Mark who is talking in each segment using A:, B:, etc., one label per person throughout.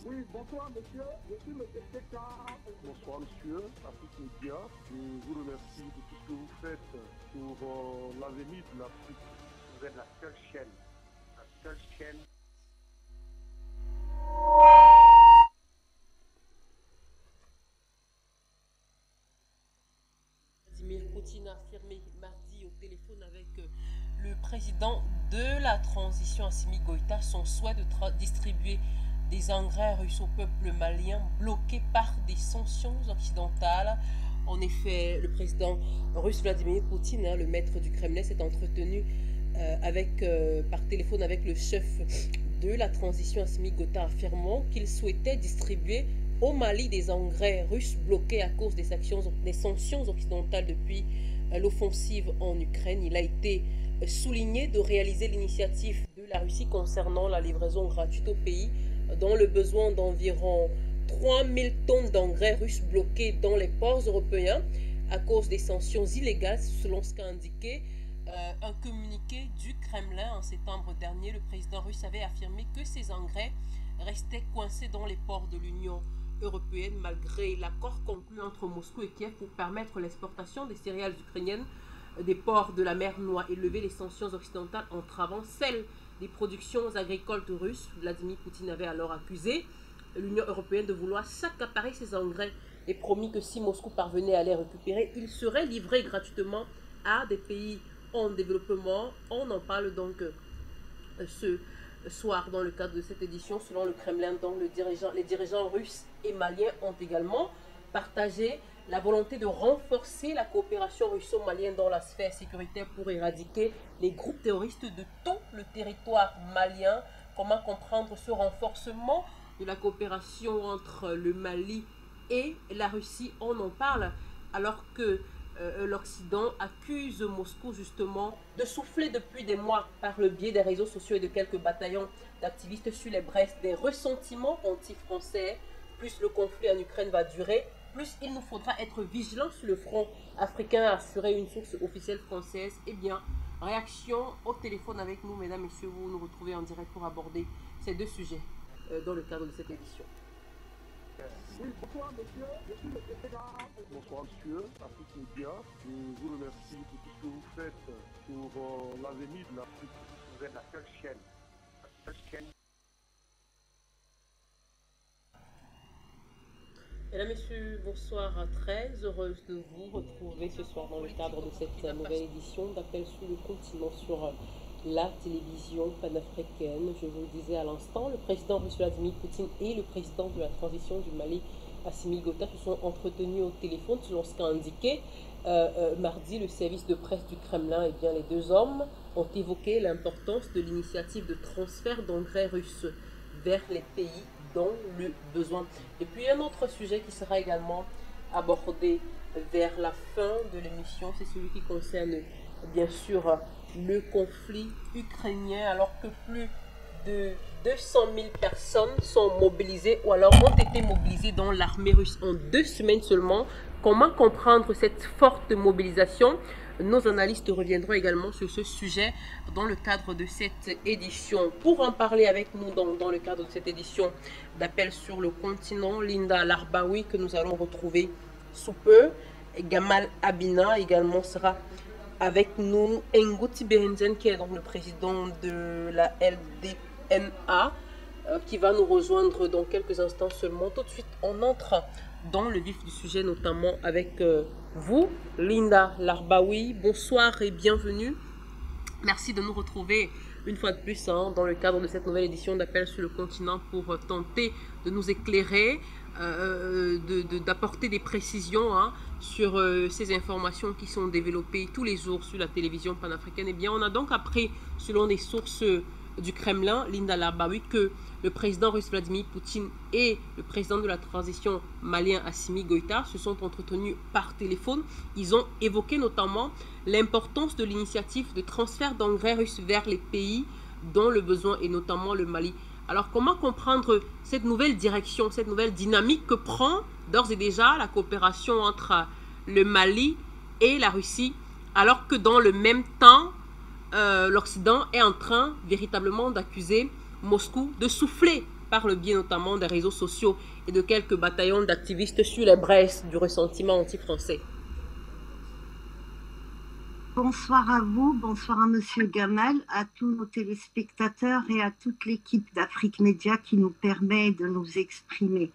A: Oui, bonsoir monsieur, je suis le TK.
B: Bonsoir monsieur, Afrique Média. Je vous remercie de tout ce que vous faites pour l'avenir de l'Afrique.
A: Vous êtes la seule chaîne. La seule chaîne.
C: Vladimir Poutine a affirmé mardi au téléphone avec le président de la transition Assimi Goïta son souhait de distribuer des engrais russes au peuple malien bloqué par des sanctions occidentales. En effet, le président russe Vladimir Poutine, le maître du Kremlin, s'est entretenu par téléphone avec le chef de la transition Assimi Goïta, affirmant qu'il souhaitait distribuer au Mali des engrais russes bloqués à cause des sanctions occidentales depuis l'offensive en Ukraine. Il a été souligné de réaliser l'initiative de la Russie concernant la livraison gratuite au pays dans le besoin d'environ 3000 tonnes d'engrais russes bloqués dans les ports européens à cause des sanctions illégales, selon ce qu'a indiqué un communiqué du Kremlin. En septembre dernier, le président russe avait affirmé que ces engrais restaient coincés dans les ports de l'Union européenne malgré l'accord conclu entre Moscou et Kiev pour permettre l'exportation des céréales ukrainiennes des ports de la mer Noire et lever les sanctions occidentales entravant celles des productions agricoles russes. Vladimir Poutine avait alors accusé l'Union européenne de vouloir s'accaparer ces engrais et promis que si Moscou parvenait à les récupérer, ils seraient livrés gratuitement à des pays en développement. On en parle donc ce soir dans le cadre de cette édition. Selon le Kremlin, donc, les dirigeants russes et maliens ont également partagé la volonté de renforcer la coopération russo-malienne dans la sphère sécuritaire pour éradiquer les groupes terroristes de tout le territoire malien. Comment comprendre ce renforcement de la coopération entre le Mali et la Russie? On en parle alors que l'Occident accuse Moscou justement de souffler depuis des mois par le biais des réseaux sociaux et de quelques bataillons d'activistes sur les braises des ressentiments anti-français. Plus le conflit en Ukraine va durer, plus il nous faudra être vigilants sur le front africain, a assuré une source officielle française. Eh bien, réaction au téléphone avec nous, mesdames, messieurs, vous nous retrouvez en direct pour aborder ces deux sujets dans le cadre de cette édition.
A: Oui, bonsoir monsieur, je suis le TK.
B: Bonsoir monsieur, Afrique Média. Je vous remercie de tout ce que vous faites pour l'avenir de l'Afrique.
A: Vous êtes la seule chaîne. La seule chaîne.
C: Mesdames, Messieurs, bonsoir. Très heureuse de vous retrouver ce soir dans le cadre de cette nouvelle édition d'Appel sur le continent sur la télévision panafricaine. Je vous le disais à l'instant, le président russe Vladimir Poutine et le président de la transition du Mali, Assimi Goïta, se sont entretenus au téléphone, selon ce qu'a indiqué mardi le service de presse du Kremlin. Eh bien, les deux hommes ont évoqué l'importance de l'initiative de transfert d'engrais russes vers les pays dont le besoin. Et puis un autre sujet qui sera également abordé vers la fin de l'émission, c'est celui qui concerne bien sûr le conflit ukrainien, alors que plus de 200 000 personnes sont mobilisées ou alors ont été mobilisées dans l'armée russe en 2 semaines seulement. Comment comprendre cette forte mobilisation? Nos analystes reviendront également sur ce sujet dans le cadre de cette édition. Pour en parler avec nous dans le cadre de cette édition d'Appel sur le continent, Linda Larbaoui, que nous allons retrouver sous peu. Gamal Abina également sera avec nous. Ngouti Berenzen, qui est donc le président de la LDNA, qui va nous rejoindre dans quelques instants seulement. Tout de suite, on entre dans le vif du sujet, notamment avec vous, Linda Larbaoui. Bonsoir et bienvenue. Merci de nous retrouver une fois de plus dans le cadre de cette nouvelle édition d'Appel sur le continent pour tenter de nous éclairer, d'apporter des précisions sur ces informations qui sont développées tous les jours sur la télévision panafricaine. Eh bien, on a donc appris, selon des sources du Kremlin, Linda Larbaoui, que le président russe Vladimir Poutine et le président de la transition malien Assimi Goïta se sont entretenus par téléphone. Ils ont évoqué notamment l'importance de l'initiative de transfert d'engrais russes vers les pays dont le besoin est notamment le Mali. Alors comment comprendre cette nouvelle direction, cette nouvelle dynamique que prend d'ores et déjà la coopération entre le Mali et la Russie, alors que dans le même temps, l'Occident est en train véritablement d'accuser Moscou de souffler par le biais notamment des réseaux sociaux et de quelques bataillons d'activistes sur les braises du ressentiment anti-français.
D: Bonsoir à vous, bonsoir à Monsieur Gamal, à tous nos téléspectateurs et à toute l'équipe d'Afrique Média qui nous permet de nous exprimer.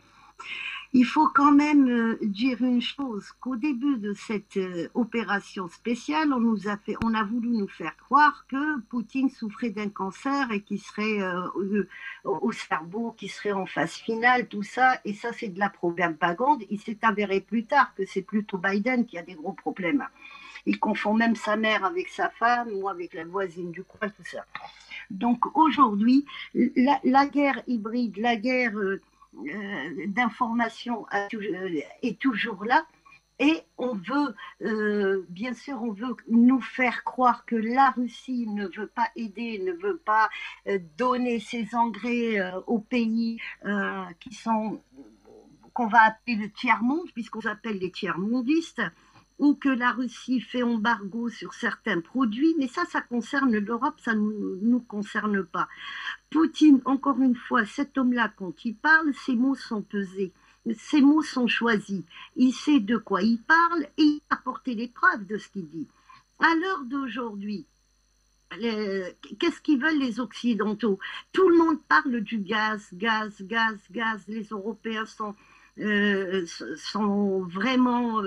D: Il faut quand même dire une chose, qu'au début de cette opération spéciale, on a voulu nous faire croire que Poutine souffrait d'un cancer et qu'il serait au cerveau, qu'il serait en phase finale, tout ça, et ça c'est de la propagande. Il s'est avéré plus tard que c'est plutôt Biden qui a des gros problèmes. Il confond même sa mère avec sa femme ou avec la voisine du coin, tout ça. Donc aujourd'hui, la guerre hybride, la guerre d'information est toujours là. Et on veut, bien sûr, on veut nous faire croire que la Russie ne veut pas aider, ne veut pas donner ses engrais aux pays qui sont, qu'on va appeler le tiers-monde, puisqu'on s'appelle les tiers-mondistes, ou que la Russie fait embargo sur certains produits, mais ça concerne l'Europe, ça ne nous concerne pas. Poutine, encore une fois, cet homme-là, quand il parle, ses mots sont pesés, ses mots sont choisis. Il sait de quoi il parle et il a apporté les preuves de ce qu'il dit. À l'heure d'aujourd'hui, qu'est-ce qu'ils veulent les Occidentaux? Tout le monde parle du gaz. Les Européens sont vraiment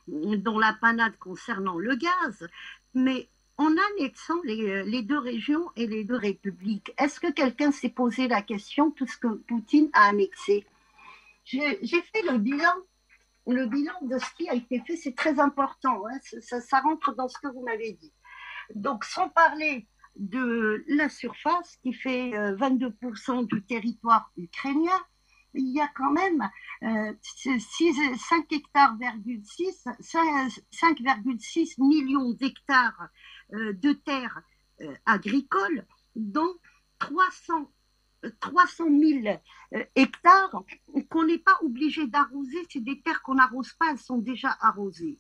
D: dans la panade concernant le gaz, mais en annexant les deux régions et les deux républiques, est-ce que quelqu'un s'est posé la question, tout ce que Poutine a annexé? J'ai fait le bilan de ce qui a été fait, c'est très important, hein, ça rentre dans ce que vous m'avez dit. Donc, sans parler de la surface qui fait 22% du territoire ukrainien, il y a quand même 5,6 millions d'hectares de terres agricoles, dont 300 000 hectares qu'on n'est pas obligé d'arroser. C'est des terres qu'on n'arrose pas, elles sont déjà arrosées.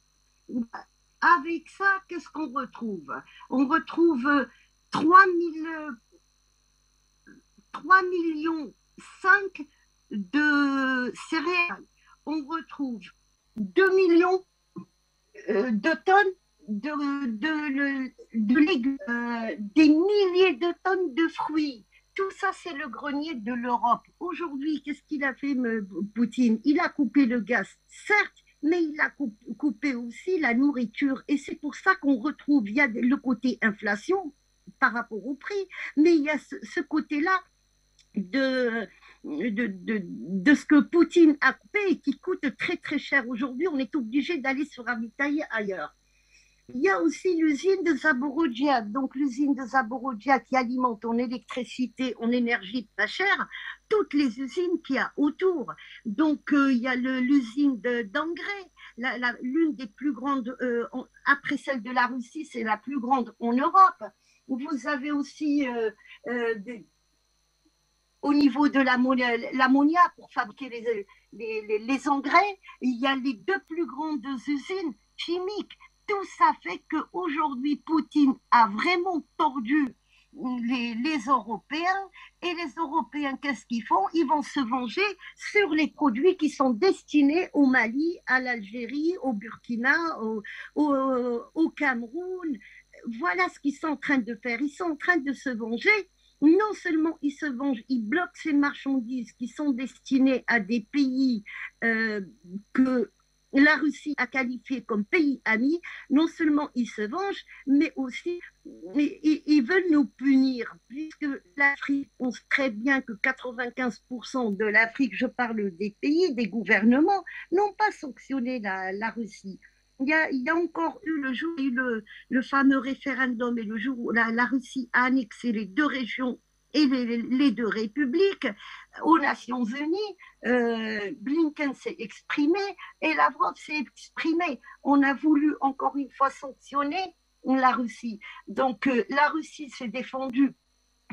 D: Avec ça, qu'est-ce qu'on retrouve? On retrouve 3 millions 5 de céréales. On retrouve 2 millions de tonnes de légumes, des milliers de tonnes de fruits. Tout ça, c'est le grenier de l'Europe. Aujourd'hui, qu'est-ce qu'il a fait, Poutine? Il a coupé le gaz, certes, mais il a coupé aussi la nourriture. Et c'est pour ça qu'on retrouve, il y a le côté inflation par rapport au prix, mais il y a ce côté-là de ce que Poutine a coupé et qui coûte très très cher. Aujourd'hui, on est obligé d'aller se ravitailler ailleurs. Il y a aussi l'usine de Zaporijia, donc l'usine de Zaporijia qui alimente en électricité, en énergie pas chère, toutes les usines qu'il y a autour. Donc il y a l'usine d'engrais, l'une des plus grandes, après celle de la Russie, c'est la plus grande en Europe. Vous avez aussi au niveau de l'ammonia pour fabriquer les engrais, il y a les deux plus grandes usines chimiques. Tout ça fait qu'aujourd'hui, Poutine a vraiment tordu les Européens. Et les Européens, qu'est-ce qu'ils font? Ils vont se venger sur les produits qui sont destinés au Mali, à l'Algérie, au Burkina, au Cameroun. Voilà ce qu'ils sont en train de faire. Ils sont en train de se venger. Non seulement ils se vengent, ils bloquent ces marchandises qui sont destinées à des pays que la Russie a qualifiés comme pays amis. Non seulement ils se vengent, mais aussi ils veulent nous punir, puisque l'Afrique, on sait très bien que 95% de l'Afrique, je parle des pays, des gouvernements, n'ont pas sanctionné la Russie. Il y a encore eu le jour où il y a eu le fameux référendum et le jour où la Russie a annexé les deux régions et les deux républiques aux Nations Unies. Blinken s'est exprimé et Lavrov s'est exprimé. On a voulu encore une fois sanctionner la Russie. Donc la Russie s'est défendue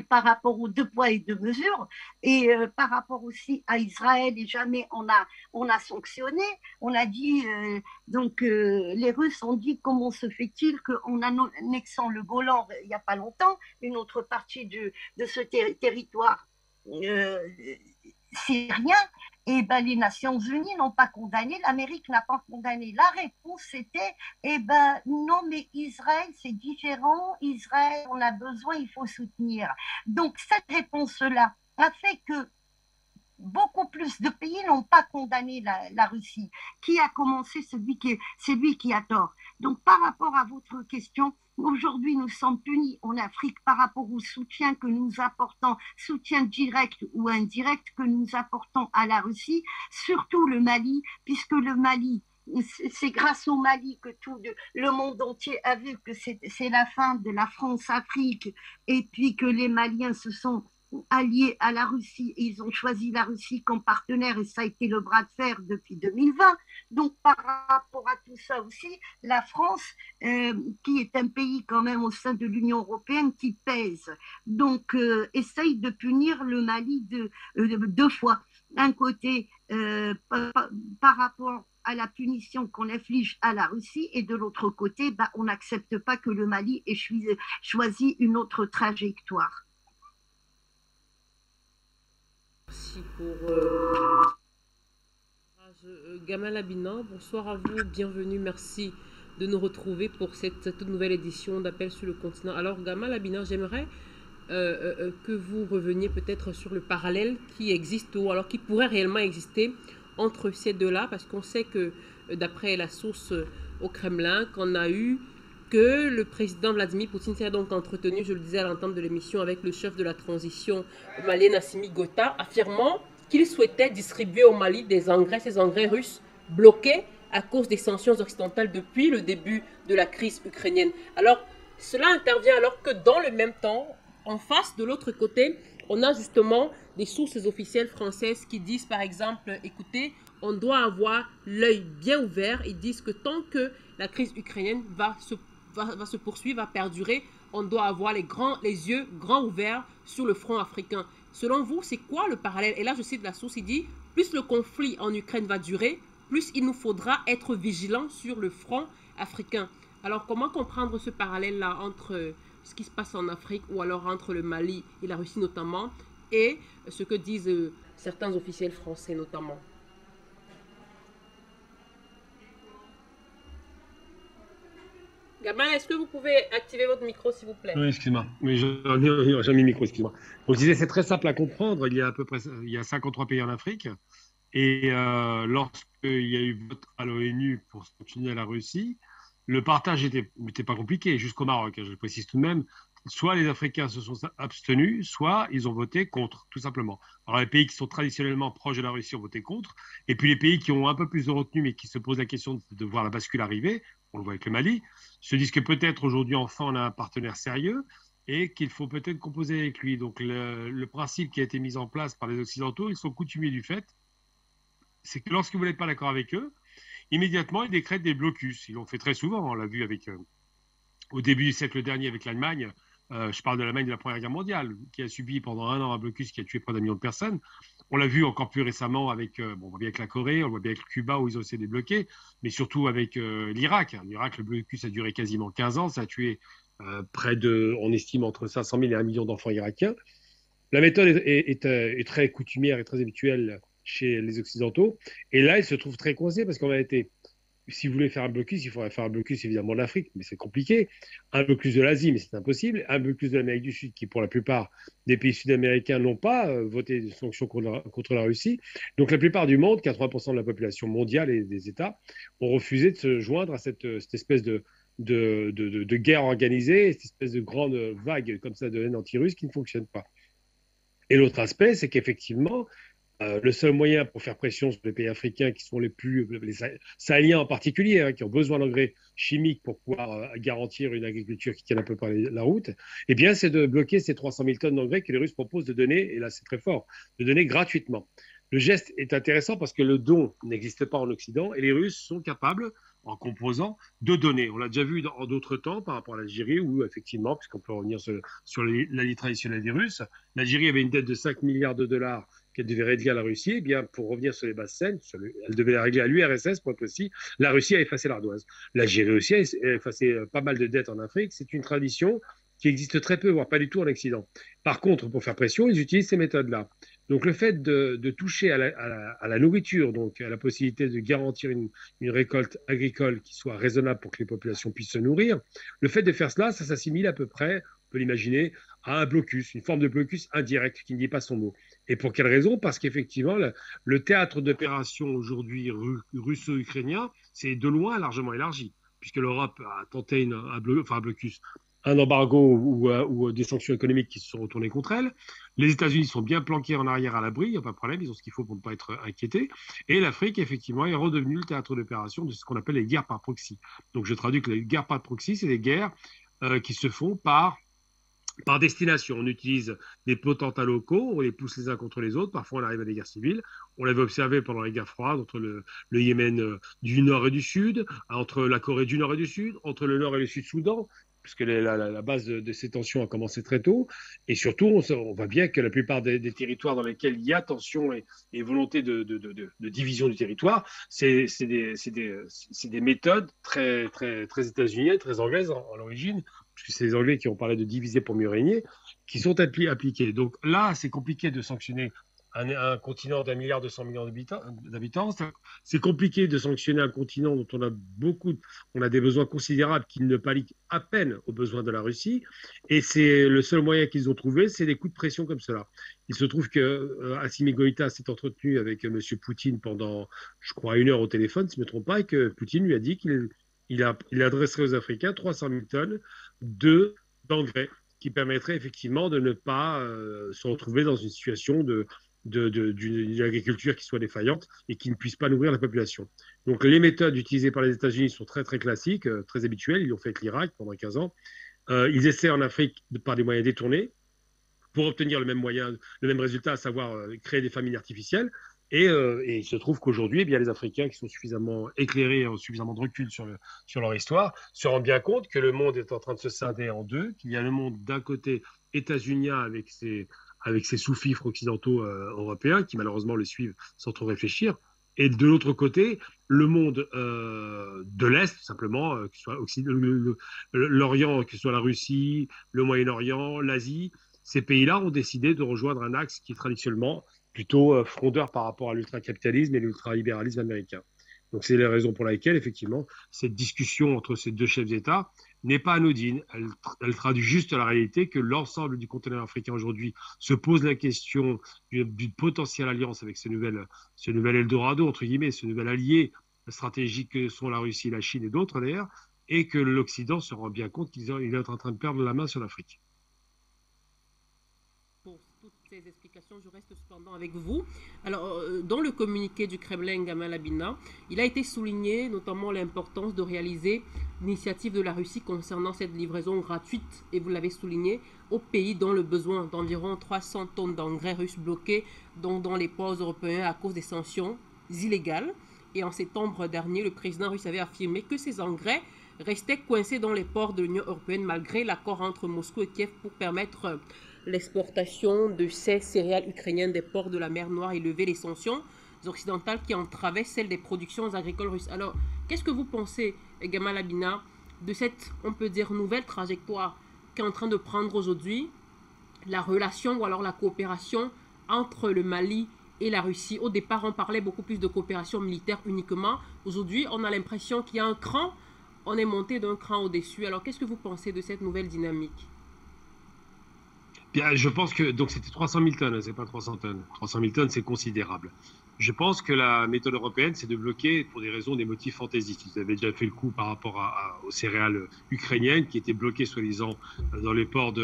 D: par rapport aux deux poids et deux mesures et par rapport aussi à Israël, et jamais on a sanctionné. On a dit les Russes ont dit comment se fait-il qu'en annexant le Golan il n'y a pas longtemps, une autre partie de ce territoire syriens, et ben, les Nations Unies n'ont pas condamné, l'Amérique n'a pas condamné. La réponse c'était, eh ben, non, mais Israël, c'est différent, Israël, on a besoin, il faut soutenir. Donc, cette réponse-là a fait que beaucoup plus de pays n'ont pas condamné la Russie. Qui a commencé? C'est lui qui a tort. Donc, par rapport à votre question, aujourd'hui, nous sommes punis en Afrique par rapport au soutien que nous apportons, soutien direct ou indirect que nous apportons à la Russie, surtout le Mali, puisque le Mali, c'est grâce au Mali que tout le monde entier a vu que c'est la fin de la France-Afrique et puis que les Maliens se sont alliés à la Russie et ils ont choisi la Russie comme partenaire et ça a été le bras de fer depuis 2020. Donc par rapport à tout ça aussi, la France, qui est un pays quand même au sein de l'Union européenne qui pèse, donc essaye de punir le Mali deux fois. D'un côté, par rapport à la punition qu'on inflige à la Russie et de l'autre côté, bah, on n'accepte pas que le Mali ait choisi une autre trajectoire.
C: Merci pour Gamal Abina. Bonsoir à vous, bienvenue, merci de nous retrouver pour cette toute nouvelle édition d'Appel sur le continent. Alors Gamal Abina, j'aimerais que vous reveniez peut-être sur le parallèle qui existe ou alors qui pourrait réellement exister entre ces deux-là, parce qu'on sait que d'après la source au Kremlin qu'on a eu, que le président Vladimir Poutine s'est donc entretenu, je le disais à l'entame de l'émission, avec le chef de la transition malienne Assimi Goïta, affirmant qu'il souhaitait distribuer au Mali des engrais, ces engrais russes bloqués à cause des sanctions occidentales depuis le début de la crise ukrainienne. Alors, cela intervient alors que dans le même temps, en face, de l'autre côté, on a justement des sources officielles françaises qui disent par exemple, écoutez, on doit avoir l'œil bien ouvert. Ils disent que tant que la crise ukrainienne va se poursuivre, va perdurer, on doit avoir les yeux grands ouverts sur le front africain. Selon vous, c'est quoi le parallèle? Et là, je cite la source, il dit, plus le conflit en Ukraine va durer, plus il nous faudra être vigilants sur le front africain. Alors, comment comprendre ce parallèle-là entre ce qui se passe en Afrique ou alors entre le Mali et la Russie notamment et ce que disent certains officiels français notamment? Gamal, est-ce que vous pouvez activer votre micro, s'il vous plaît?
E: Oui, excuse-moi. Mais j'ai mis le micro, excuse-moi. Donc, je disais, c'est très simple à comprendre. Il y a 53 pays en Afrique. Et lorsqu'il y a eu vote à l'ONU pour soutenir la Russie, le partage n'était pas compliqué, jusqu'au Maroc, je le précise tout de même. Soit les Africains se sont abstenus, soit ils ont voté contre, tout simplement. Alors les pays qui sont traditionnellement proches de la Russie ont voté contre, et puis les pays qui ont un peu plus de retenue, mais qui se posent la question de voir la bascule arriver, on le voit avec le Mali, se disent que peut-être aujourd'hui, enfin, on a un partenaire sérieux, et qu'il faut peut-être composer avec lui. Donc le principe qui a été mis en place par les Occidentaux, ils sont coutumiers du fait, c'est que lorsque vous n'êtes pas d'accord avec eux, immédiatement, ils décrètent des blocus. Ils l'ont fait très souvent, on l'a vu au début du siècle dernier avec l'Allemagne. Je parle de l'Allemagne de la Première Guerre mondiale, qui a subi pendant un an un blocus qui a tué près d'1 million de personnes. On l'a vu encore plus récemment avec, on voit bien avec la Corée, on le voit bien avec Cuba où ils ont essayé de les bloquer, mais surtout avec l'Irak. L'Irak, le blocus a duré quasiment 15 ans, ça a tué on estime, entre 500 000 et 1 million d'enfants irakiens. La méthode est très coutumière et très habituelle chez les Occidentaux. Et là, ils se trouvent très coincés parce qu'en réalité, si vous voulez faire un blocus, il faudrait faire un blocus évidemment de l'Afrique, mais c'est compliqué. Un blocus de l'Asie, mais c'est impossible. Un blocus de l'Amérique du Sud, qui pour la plupart des pays sud-américains n'ont pas voté des sanctions contre la Russie. Donc la plupart du monde, 80% de la population mondiale et des États, ont refusé de se joindre à cette espèce de guerre organisée, cette espèce de grande vague comme ça de haine anti-russe qui ne fonctionne pas. Et l'autre aspect, c'est qu'effectivement, le seul moyen pour faire pression sur les pays africains qui sont les sahéliens en particulier, hein, qui ont besoin d'engrais chimiques pour pouvoir garantir une agriculture qui tienne un peu par la route, eh bien, c'est de bloquer ces 300 000 tonnes d'engrais que les Russes proposent de donner, et là c'est très fort, de donner gratuitement. Le geste est intéressant parce que le don n'existe pas en Occident et les Russes sont capables, en composant, de donner. On l'a déjà vu en d'autres temps par rapport à l'Algérie où, effectivement, puisqu'on peut revenir sur la vie traditionnelle des Russes, l'Algérie avait une dette de 5 milliards de dollars qu'elle devait régler à la Russie. Eh bien, pour revenir sur les basses scènes, elle devait la régler à l'URSS, pour être précis. La Russie a effacé l'ardoise. L'Algérie aussi a effacé pas mal de dettes en Afrique. C'est une tradition qui existe très peu, voire pas du tout en Occident. Par contre, pour faire pression, ils utilisent ces méthodes-là. Donc le fait de toucher à la nourriture, donc à la possibilité de garantir une récolte agricole qui soit raisonnable pour que les populations puissent se nourrir, le fait de faire cela, ça s'assimile à peu près, on peut l'imaginer, à un blocus, une forme de blocus indirect qui ne dit pas son mot. Et pour quelle raison? Parce qu'effectivement, le théâtre d'opération aujourd'hui russo-ukrainien, c'est de loin largement élargi, puisque l'Europe a tenté un blocus, un embargo ou des sanctions économiques qui se sont retournées contre elle. Les États-Unis sont bien planqués en arrière à l'abri, il n'y a pas de problème, ils ont ce qu'il faut pour ne pas être inquiétés. Et l'Afrique, effectivement, est redevenue le théâtre d'opération de ce qu'on appelle les guerres par proxy. Donc je traduis que les guerres par proxy, c'est des guerres qui se font par destination. On utilise des potentats locaux, on les pousse les uns contre les autres, parfois on arrive à des guerres civiles. On l'avait observé pendant les guerres froides entre le Yémen du Nord et du Sud, entre la Corée du Nord et du Sud, entre le Nord et le Sud-Soudan, puisque la base de ces tensions a commencé très tôt. Et surtout, on voit bien que la plupart des territoires dans lesquels il y a tension et volonté de division du territoire, c'est des méthodes très, très, très états-uniennes, très anglaises en l'origine, puisque c'est les Anglais qui ont parlé de diviser pour mieux régner, qui sont appliquées. Donc là, c'est compliqué de sanctionner un continent d'1,2 milliard d'habitants. C'est compliqué de sanctionner un continent dont on a des besoins considérables qui ne pallient à peine aux besoins de la Russie. Et c'est le seul moyen qu'ils ont trouvé, c'est des coups de pression comme cela. Il se trouve que Assimi Goïta s'est entretenu avec M. Poutine pendant, je crois, 1 heure au téléphone, si je ne me trompe pas, et que Poutine lui a dit qu'il adresserait aux Africains 300 000 tonnes d'engrais qui permettrait effectivement de ne pas se retrouver dans une situation d'une agriculture qui soit défaillante et qui ne puisse pas nourrir la population. Donc les méthodes utilisées par les États-Unis sont très très classiques, très habituelles. Ils l'ont fait avec l'Irak pendant 15 ans. Ils essaient en Afrique par des moyens détournés pour obtenir le même résultat, à savoir créer des famines artificielles. Et il se trouve qu'aujourd'hui, eh bien, les Africains qui sont suffisamment éclairés, ont suffisamment de recul sur leur histoire, se rendent bien compte que le monde est en train de se scinder en deux, qu'il y a le monde d'un côté états-unien avec ses sous-fifres occidentaux européens, qui malheureusement le suivent sans trop réfléchir, et de l'autre côté, le monde de l'Est, simplement, que ce soit l'Orient, que ce soit la Russie, le Moyen-Orient, l'Asie. Ces pays-là ont décidé de rejoindre un axe qui est traditionnellement plutôt frondeur par rapport à l'ultracapitalisme et l'ultralibéralisme américain. Donc c'est la raison pour laquelle, effectivement, cette discussion entre ces deux chefs d'État n'est pas anodine. Elle traduit juste la réalité que l'ensemble du continent africain aujourd'hui se pose la question d'une potentielle alliance avec ce nouvel Eldorado, entre guillemets, ce nouvel allié stratégique que sont la Russie, la Chine et d'autres d'ailleurs, et que l'Occident se rend bien compte qu'il est en train de perdre la main sur l'Afrique.
C: Pour toutes ces explications, je reste cependant avec vous. Alors, dans le communiqué du Kremlin, Gamal Abina, il a été souligné notamment l'importance de réaliser l'initiative de la Russie concernant cette livraison gratuite, et vous l'avez souligné, aux pays dont le besoin d'environ 300 tonnes d'engrais russes bloqués dans les ports européens à cause des sanctions illégales. Et en septembre dernier, le président russe avait affirmé que ces engrais restaient coincés dans les ports de l'Union européenne malgré l'accord entre Moscou et Kiev pour permettre l'exportation de ces céréales ukrainiennes des ports de la mer Noire et lever les sanctions occidentales qui entravaient celles des productions agricoles russes. Alors, qu'est-ce que vous pensez, Gamal Abina, de cette, on peut dire, nouvelle trajectoire qu'est en train de prendre aujourd'hui la relation ou alors la coopération entre le Mali et la Russie? Au départ, on parlait beaucoup plus de coopération militaire uniquement. Aujourd'hui, on a l'impression qu'il y a un cran, on est monté d'un cran au-dessus. Alors, qu'est-ce que vous pensez de cette nouvelle dynamique?
E: Bien, je pense que donc c'était 300 000 tonnes, c'est pas 300 tonnes. 300 000 tonnes, c'est considérable. Je pense que la méthode européenne, c'est de bloquer pour des raisons, des motifs fantaisistes. Ils avaient déjà fait le coup par rapport aux céréales ukrainiennes qui étaient bloquées, soi-disant, dans les ports du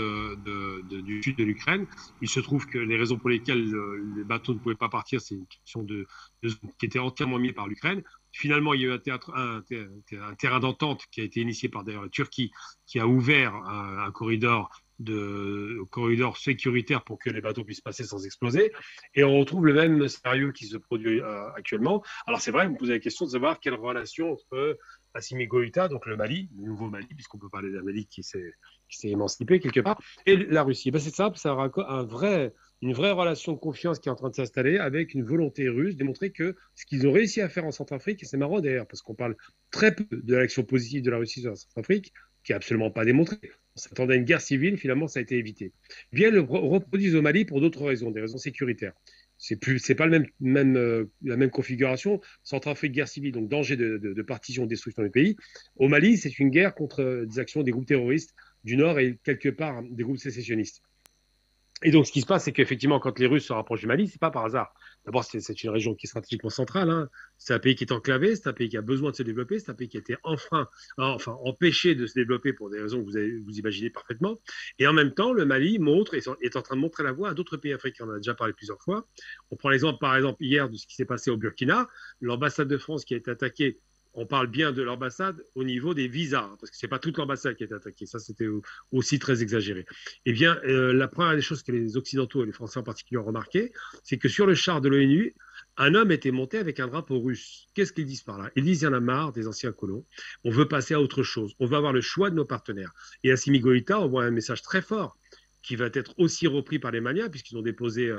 E: sud de l'Ukraine. Il se trouve que les raisons pour lesquelles les bateaux ne pouvaient pas partir, c'est une question qui était entièrement mise par l'Ukraine. Finalement, il y a eu un terrain d'entente qui a été initié par d'ailleurs la Turquie, qui a ouvert un corridor sécuritaire pour que les bateaux puissent passer sans exploser. Et on retrouve le même scénario qui se produit actuellement. Alors c'est vrai, vous me posez la question de savoir quelle relation entre Assimi Goïta, donc le Mali, le nouveau Mali, puisqu'on peut parler d'un Mali qui s'est émancipé quelque part, et la Russie. Ben c'est simple, ça aura une vraie relation de confiance qui est en train de s'installer avec une volonté russe de démontrer que ce qu'ils ont réussi à faire en Centrafrique, et c'est marrant d'ailleurs, parce qu'on parle très peu de l'action positive de la Russie sur la Centrafrique, qui n'est absolument pas démontré. On s'attendait à une guerre civile, finalement, ça a été évité. Bien le reproduisent au Mali pour d'autres raisons, des raisons sécuritaires. C'est pas la même configuration. Centrafrique, guerre civile, donc danger de partition, destruction du pays. Au Mali, c'est une guerre contre des actions des groupes terroristes du Nord et quelque part des groupes sécessionnistes. Et donc, ce qui se passe, c'est qu'effectivement, quand les Russes se rapprochent du Mali, c'est pas par hasard. D'abord, c'est une région qui est stratégiquement centrale. Hein. C'est un pays qui est enclavé, c'est un pays qui a besoin de se développer, c'est un pays qui a été empêché de se développer pour des raisons que vous imaginez parfaitement. Et en même temps, le Mali est en train de montrer la voie à d'autres pays africains. On en a déjà parlé plusieurs fois. On prend l'exemple, par exemple, hier de ce qui s'est passé au Burkina, l'ambassade de France qui a été attaquée. On parle bien de l'ambassade au niveau des visas, parce que ce n'est pas toute l'ambassade qui a été attaquée. Ça, c'était aussi très exagéré. Eh bien, la première des choses que les Occidentaux et les Français en particulier ont remarqué, c'est que sur le char de l'ONU, un homme était monté avec un drapeau russe. Qu'est-ce qu'ils disent par là? Ils disent, il y en a marre des anciens colons. On veut passer à autre chose. On veut avoir le choix de nos partenaires. Et Assimi Goïta envoie un message très fort qui va être aussi repris par les Maliens, puisqu'ils ont déposé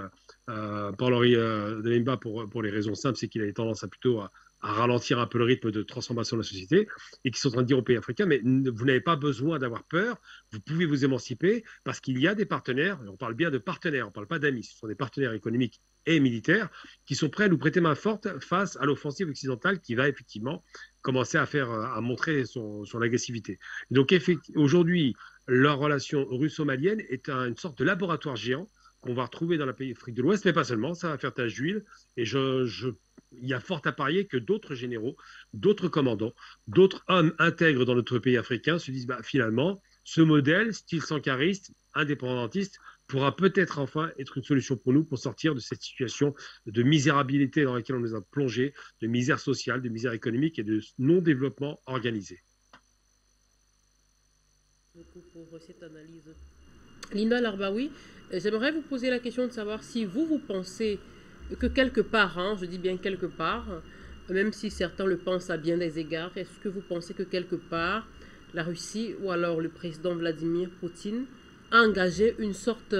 E: Paul-Henri Delaimba pour les raisons simples, c'est qu'il avait tendance à plutôt à ralentir un peu le rythme de transformation de la société, et qui sont en train de dire aux pays africains, mais vous n'avez pas besoin d'avoir peur, vous pouvez vous émanciper, parce qu'il y a des partenaires, et on parle bien de partenaires, on ne parle pas d'amis, ce sont des partenaires économiques et militaires, qui sont prêts à nous prêter main forte face à l'offensive occidentale qui va effectivement commencer à montrer son agressivité. Donc aujourd'hui, leur relation russo-malienne est une sorte de laboratoire géant qu'on va retrouver dans la pays d'Afrique de l'Ouest, mais pas seulement, ça va faire tache d'huile, et il y a fort à parier que d'autres généraux, d'autres commandants, d'autres hommes intègres dans notre pays africain se disent finalement, ce modèle, style sankariste, indépendantiste, pourra peut-être enfin être une solution pour nous pour sortir de cette situation de misérabilité dans laquelle on nous a plongés, de misère sociale, de misère économique et de non-développement organisé.
C: Beaucoup pour cette analyse. Linda Larbaoui, j'aimerais vous poser la question de savoir si vous pensez que quelque part, je dis bien quelque part, même si certains le pensent à bien des égards, est-ce que vous pensez que quelque part, la Russie ou alors le président Vladimir Poutine a engagé une sorte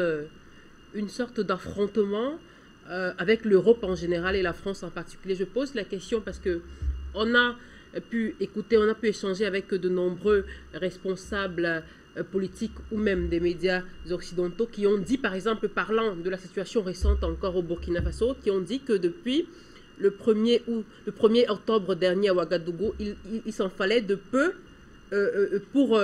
C: d'affrontement avec l'Europe en général et la France en particulier? Je pose la question parce que on a pu échanger avec de nombreux responsables politiques ou même des médias occidentaux qui ont dit, par exemple, parlant de la situation récente encore au Burkina Faso, qui ont dit que depuis le 1er octobre dernier à Ouagadougou, il s'en fallait de peu pour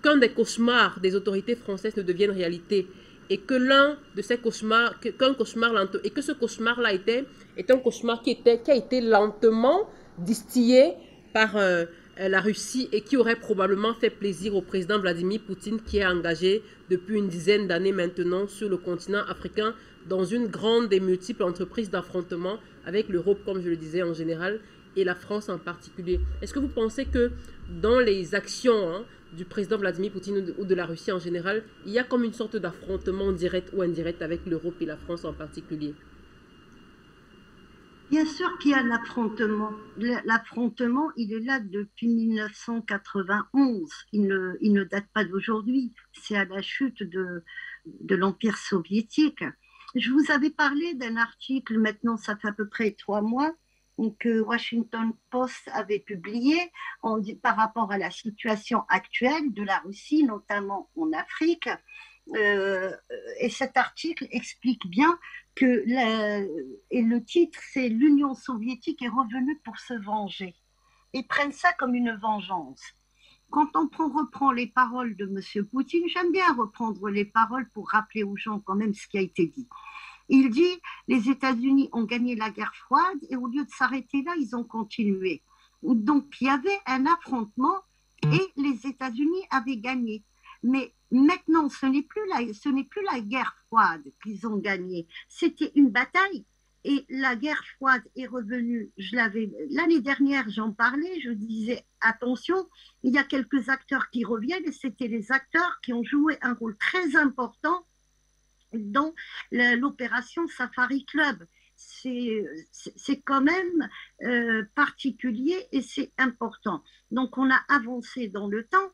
C: qu'un des cauchemars des autorités françaises ne devienne réalité. Et que l'un de ces cauchemars, et que ce cauchemar-là est un cauchemar qui a été lentement distillé par la Russie et qui aurait probablement fait plaisir au président Vladimir Poutine qui est engagé depuis une dizaine d'années maintenant sur le continent africain dans une grande et multiple entreprise d'affrontement avec l'Europe, comme je le disais en général, et la France en particulier. Est-ce que vous pensez que dans les actions du président Vladimir Poutine ou de la Russie en général, il y a comme une sorte d'affrontement direct ou indirect avec l'Europe et la France en particulier?
D: Bien sûr qu'il y a l'affrontement. L'affrontement, il est là depuis 1991. Il ne date pas d'aujourd'hui. C'est à la chute de l'Empire soviétique. Je vous avais parlé d'un article, maintenant ça fait à peu près 3 mois, que Washington Post avait publié par rapport à la situation actuelle de la Russie, notamment en Afrique. Et cet article explique bien que et le titre c'est l'Union soviétique est revenue pour se venger. Ils prennent ça comme une vengeance. Quand on reprend les paroles de M. Poutine, j'aime bien reprendre les paroles pour rappeler aux gens quand même ce qui a été dit. Il dit les États-Unis ont gagné la guerre froide et au lieu de s'arrêter là, ils ont continué. Donc il y avait un affrontement et les États-Unis avaient gagné. Mais maintenant, ce n'est plus la guerre froide qu'ils ont gagnée. C'était une bataille et la guerre froide est revenue. L'année dernière, j'en parlais, je disais attention, il y a quelques acteurs qui reviennent et c'était les acteurs qui ont joué un rôle très important dans l'opération Safari Club. C'est quand même particulier et c'est important. Donc on a avancé dans le temps.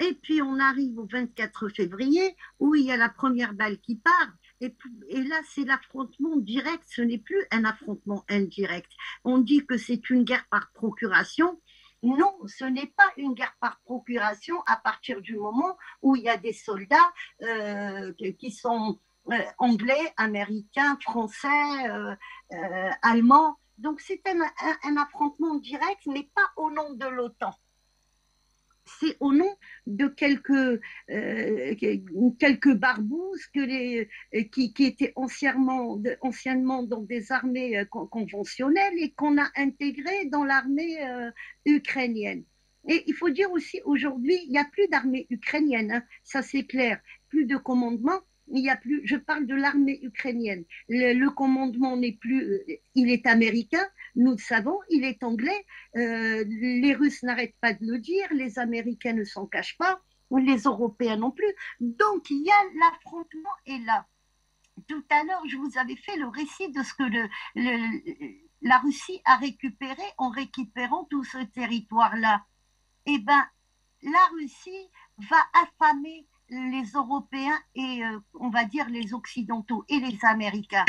D: Et puis, on arrive au 24 février, où il y a la première balle qui part. Et là, c'est l'affrontement direct. Ce n'est plus un affrontement indirect. On dit que c'est une guerre par procuration. Non, ce n'est pas une guerre par procuration à partir du moment où il y a des soldats qui sont anglais, américains, français, allemands. Donc c'est un affrontement direct, mais pas au nom de l'OTAN. C'est au nom de quelques barbouzes qui étaient anciennement dans des armées conventionnelles et qu'on a intégrées dans l'armée ukrainienne. Et il faut dire aussi, aujourd'hui, il n'y a plus d'armée ukrainienne, hein, ça c'est clair, plus de commandement. Il y a plus, je parle de l'armée ukrainienne. Le commandement n'est plus, il est américain, nous le savons, il est anglais. Les Russes n'arrêtent pas de le dire, les Américains ne s'en cachent pas, les Européens non plus. Donc il y a l'affrontement est là. Tout à l'heure, je vous avais fait le récit de ce que la Russie a récupéré en récupérant tout ce territoire-là. Eh bien, la Russie va affamer les Européens et on va dire les Occidentaux et les Américains.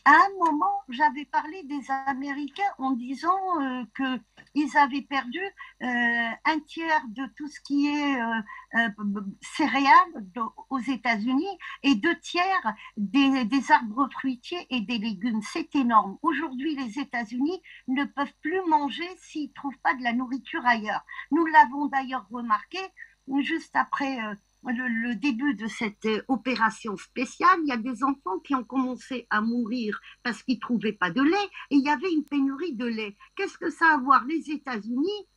D: À un moment, j'avais parlé des Américains en disant qu'ils avaient perdu un tiers de tout ce qui est céréales aux États-Unis et 2 tiers des arbres fruitiers et des légumes. C'est énorme. Aujourd'hui, les États-Unis ne peuvent plus manger s'ils ne trouvent pas de la nourriture ailleurs. Nous l'avons d'ailleurs remarqué juste après le début de cette opération spéciale. Il y a des enfants qui ont commencé à mourir parce qu'ils ne trouvaient pas de lait et il y avait une pénurie de lait. Qu'est-ce que ça a à voir les États-Unis,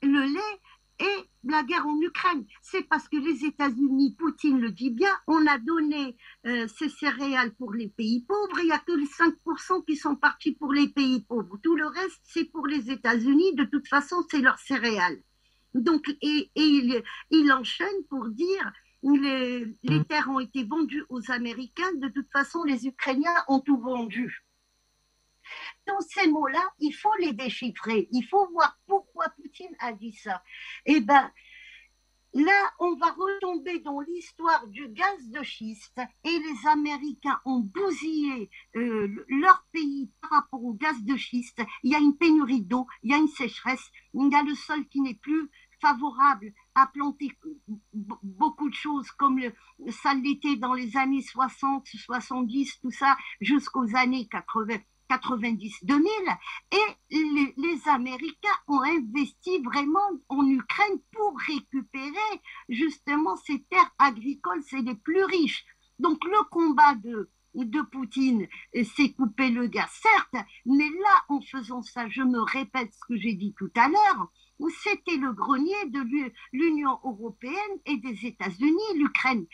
D: le lait et la guerre en Ukraine? C'est parce que les États-Unis, Poutine le dit bien, on a donné ces céréales pour les pays pauvres, il n'y a que les 5% qui sont partis pour les pays pauvres. Tout le reste, c'est pour les États-Unis, de toute façon, c'est leurs céréales. Donc, il enchaîne pour dire les terres ont été vendues aux Américains, de toute façon, les Ukrainiens ont tout vendu. Tous ces mots-là, il faut les déchiffrer, il faut voir pourquoi Poutine a dit ça. Eh bien, là, on va retomber dans l'histoire du gaz de schiste et les Américains ont bousillé leur pays par rapport au gaz de schiste. Il y a une pénurie d'eau, il y a une sécheresse, il y a le sol qui n'est plus favorable à planter beaucoup de choses comme ça l'était dans les années 60, 70, tout ça, jusqu'aux années 80. 90-2000 et les Américains ont investi vraiment en Ukraine pour récupérer justement ces terres agricoles, c'est les plus riches. Donc le combat de Poutine, c'est couper le gaz, certes, mais là, en faisant ça, je me répète ce que j'ai dit tout à l'heure, c'était le grenier de l'Union européenne et des États-Unis, l'Ukraine.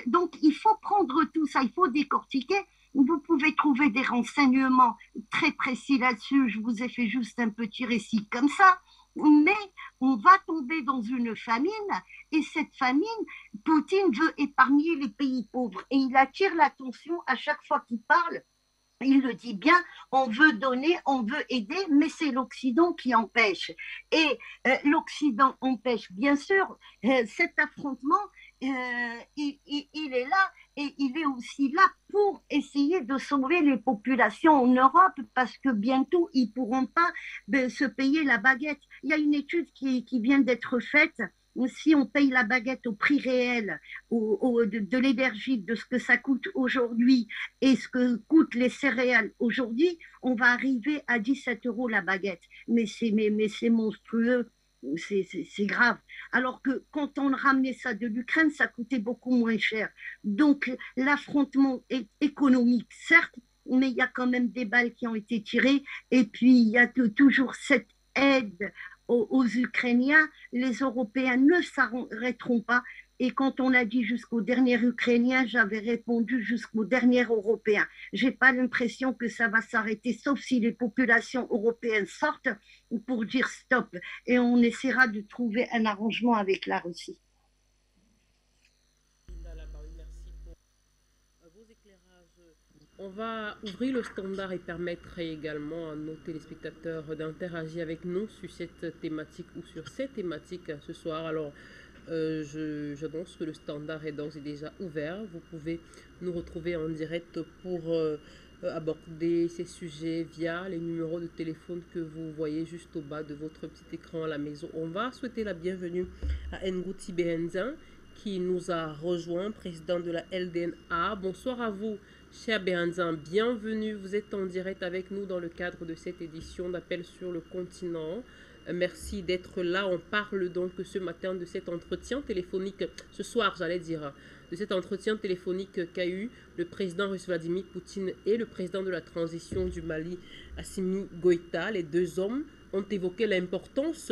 D: Donc il faut prendre tout ça, il faut décortiquer. Vous pouvez trouver des renseignements très précis là-dessus. Je vous ai fait juste un petit récit comme ça. Mais on va tomber dans une famine et cette famine, Poutine veut épargner les pays pauvres et il attire l'attention à chaque fois qu'il parle. Il le dit bien, on veut donner, on veut aider, mais c'est l'Occident qui empêche. Et l'Occident empêche, bien sûr, cet affrontement, il est là et il est aussi là pour essayer de sauver les populations en Europe parce que bientôt, ils ne pourront pas se payer la baguette. Il y a une étude qui vient d'être faite. Si on paye la baguette au prix réel de l'énergie, de ce que ça coûte aujourd'hui et ce que coûtent les céréales aujourd'hui, on va arriver à 17 € la baguette. Mais c'est monstrueux, c'est grave. Alors que quand on ramenait ça de l'Ukraine, ça coûtait beaucoup moins cher. Donc l'affrontement est économique, certes, mais il y a quand même des balles qui ont été tirées et puis il y a toujours cette aide aux Ukrainiens. Les Européens ne s'arrêteront pas. Et quand on a dit jusqu'au dernier Ukrainien, j'avais répondu jusqu'au dernier Européen. Je n'ai pas l'impression que ça va s'arrêter, sauf si les populations européennes sortent pour dire stop. Et on essaiera de trouver un arrangement avec la Russie.
C: Merci pour vos éclairages. On va ouvrir le standard et permettre également à nos téléspectateurs d'interagir avec nous sur cette thématique ou sur ces thématiques ce soir. Alors, j'annonce que le standard est d'ores et déjà ouvert. Vous pouvez nous retrouver en direct pour aborder ces sujets via les numéros de téléphone que vous voyez juste au bas de votre petit écran à la maison. On va souhaiter la bienvenue à Ngouti Béhenzin qui nous a rejoint, président de la LDNA. Bonsoir à vous, cher Béhenzin. Bienvenue, vous êtes en direct avec nous dans le cadre de cette édition d'Appel sur le continent. Merci d'être là. On parle donc ce matin de cet entretien téléphonique, ce soir j'allais dire, de cet entretien téléphonique qu'a eu le président russe Vladimir Poutine et le président de la transition du Mali, Assimi Goïta. Les deux hommes ont évoqué l'importance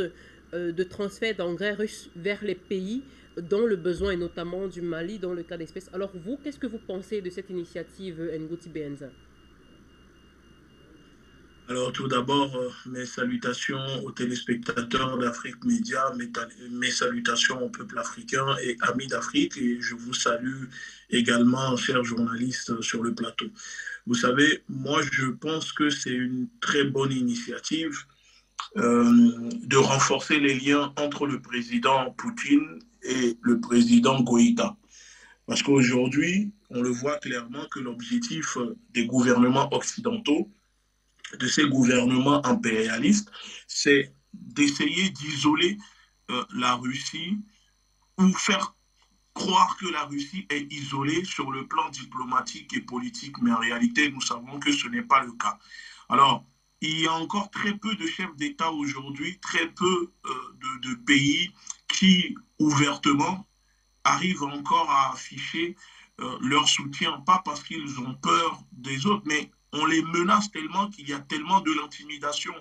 C: de transfert d'engrais russes vers les pays dont le besoin est notamment du Mali dans le cas d'espèce. Alors vous, qu'est-ce que vous pensez de cette initiative Ngouti Béhenzin?
F: Alors tout d'abord, mes salutations aux téléspectateurs d'Afrique Média, mes salutations au peuple africain et amis d'Afrique, et je vous salue également, chers journalistes sur le plateau. Vous savez, moi je pense que c'est une très bonne initiative de renforcer les liens entre le président Poutine et le président Goïta. Parce qu'aujourd'hui, on le voit clairement que l'objectif des gouvernements occidentaux, de ces gouvernements impérialistes, c'est d'essayer d'isoler la Russie ou faire croire que la Russie est isolée sur le plan diplomatique et politique, mais en réalité, nous savons que ce n'est pas le cas. Alors, il y a encore très peu de chefs d'État aujourd'hui, très peu de pays qui, ouvertement, arrivent encore à afficher leur soutien, pas parce qu'ils ont peur des autres, mais on les menace tellement qu'il y a tellement de l'intimidation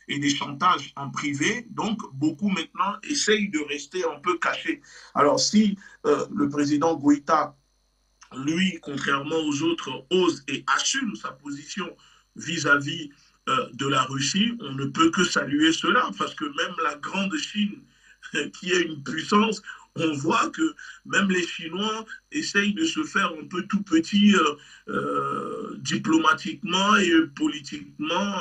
F: et des chantages en privé. Donc, beaucoup maintenant essayent de rester un peu cachés. Alors, si le président Goïta, lui, contrairement aux autres, ose et assume sa position vis-à-vis de la Russie, on ne peut que saluer cela, parce que même la grande Chine, qui est une puissance, on voit que même les Chinois essayent de se faire un peu tout petits diplomatiquement et politiquement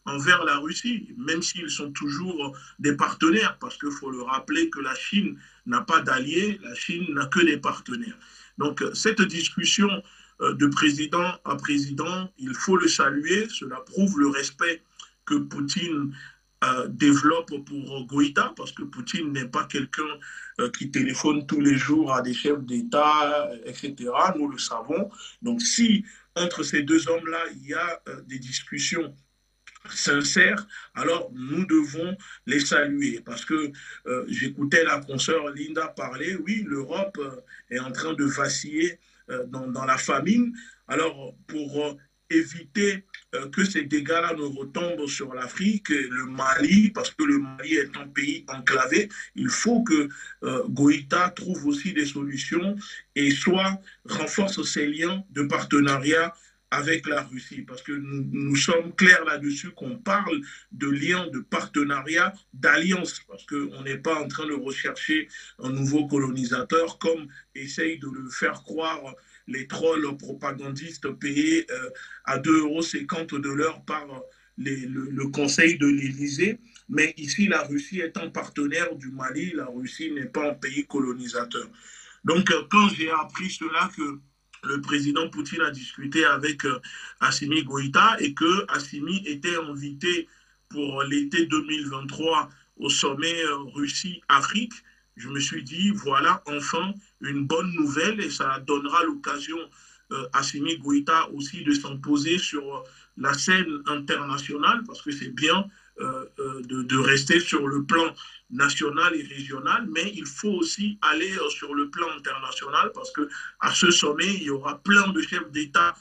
F: envers la Russie, même s'ils sont toujours des partenaires, parce qu'il faut le rappeler que la Chine n'a pas d'alliés, la Chine n'a que des partenaires. Donc cette discussion de président à président, il faut le saluer, cela prouve le respect que Poutine développe pour Goïta, parce que Poutine n'est pas quelqu'un qui téléphone tous les jours à des chefs d'État, etc. Nous le savons. Donc si entre ces deux hommes-là, il y a des discussions sincères, alors nous devons les saluer. Parce que j'écoutais la consoeur Linda parler, oui, l'Europe est en train de vaciller dans la famine. Alors pour éviter que ces dégâts-là ne retombent sur l'Afrique, le Mali, parce que le Mali est un pays enclavé, il faut que Goïta trouve aussi des solutions et soit renforce ses liens de partenariat avec la Russie, parce que nous sommes clairs là-dessus qu'on parle de liens de partenariat, d'alliance, parce qu'on n'est pas en train de rechercher un nouveau colonisateur comme essaye de le faire croire les trolls propagandistes payés à 2,50 € de l'heure par le Conseil de l'Élysée. Mais ici, la Russie est un partenaire du Mali, la Russie n'est pas un pays colonisateur. Donc, quand j'ai appris cela, que le président Poutine a discuté avec Assimi Goïta et que Assimi était invité pour l'été 2023 au sommet Russie-Afrique, je me suis dit, voilà, enfin, une bonne nouvelle et ça donnera l'occasion à Assimi Goïta aussi de s'imposer sur la scène internationale, parce que c'est bien de rester sur le plan national et régional, mais il faut aussi aller sur le plan international, parce qu'à ce sommet, il y aura plein de chefs d'État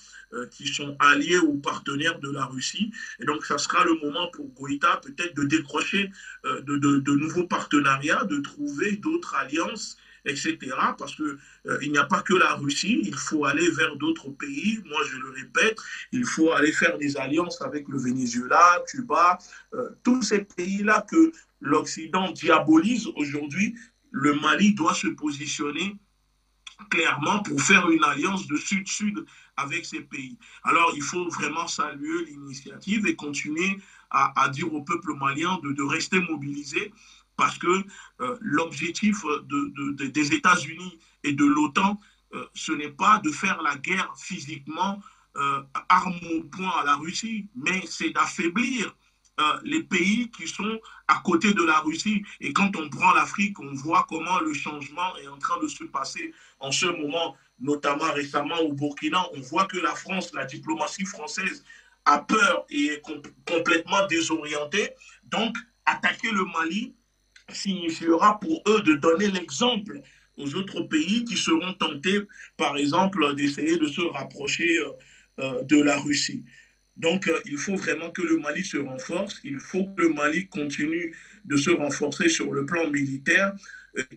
F: qui sont alliés ou partenaires de la Russie. Et donc, ça sera le moment pour Goïta peut-être de décrocher de nouveaux partenariats, de trouver d'autres alliances, etc. Parce qu'il n'y a pas que la Russie, il faut aller vers d'autres pays. Moi, je le répète, il faut aller faire des alliances avec le Venezuela, Cuba, tous ces pays-là que l'Occident diabolise aujourd'hui. Le Mali doit se positionner clairement pour faire une alliance de sud-sud avec ces pays. Alors, il faut vraiment saluer l'initiative et continuer à dire au peuple malien de rester mobilisé, parce que l'objectif des États-Unis et de l'OTAN, ce n'est pas de faire la guerre physiquement arme au poing à la Russie, mais c'est d'affaiblir les pays qui sont à côté de la Russie. Et quand on prend l'Afrique, on voit comment le changement est en train de se passer en ce moment, notamment récemment au Burkina. On voit que la France, la diplomatie française a peur et est complètement désorientée. Donc, attaquer le Mali signifiera pour eux de donner l'exemple aux autres pays qui seront tentés, par exemple, d'essayer de se rapprocher de la Russie. Donc, il faut vraiment que le Mali se renforce. Il faut que le Mali continue de se renforcer sur le plan militaire,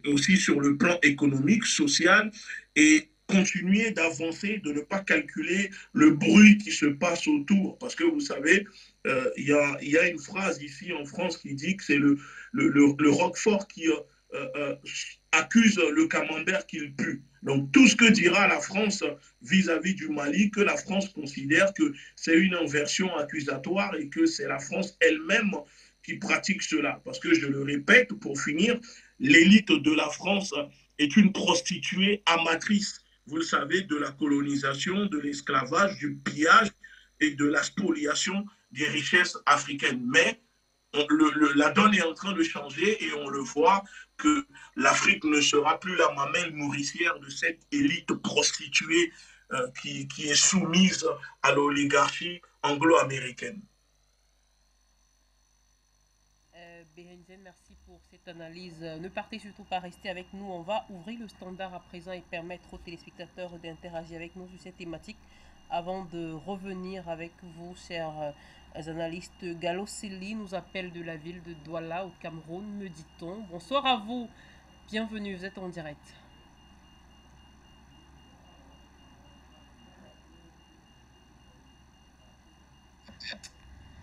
F: aussi sur le plan économique, social, et continuer d'avancer, de ne pas calculer le bruit qui se passe autour. Parce que vous savez, y a une phrase ici en France qui dit que c'est le Roquefort qui accuse le camembert qu'il pue. Donc tout ce que dira la France vis-à-vis du Mali, que la France considère que c'est une inversion accusatoire et que c'est la France elle-même qui pratique cela. Parce que je le répète, pour finir, l'élite de la France est une prostituée amatrice, vous le savez, de la colonisation, de l'esclavage, du pillage et de la spoliation des richesses africaines. Mais la donne est en train de changer et on le voit que l'Afrique ne sera plus la mamelle nourricière de cette élite prostituée qui est soumise à l'oligarchie anglo-américaine.
C: Bérénice, merci pour cette analyse. Ne partez surtout pas, rester avec nous. On va ouvrir le standard à présent et permettre aux téléspectateurs d'interagir avec nous sur cette thématique avant de revenir avec vous, chers analystes. Gallo Sely nous appelle de la ville de Douala au Cameroun, me dit-on. Bonsoir à vous, bienvenue, vous êtes en direct.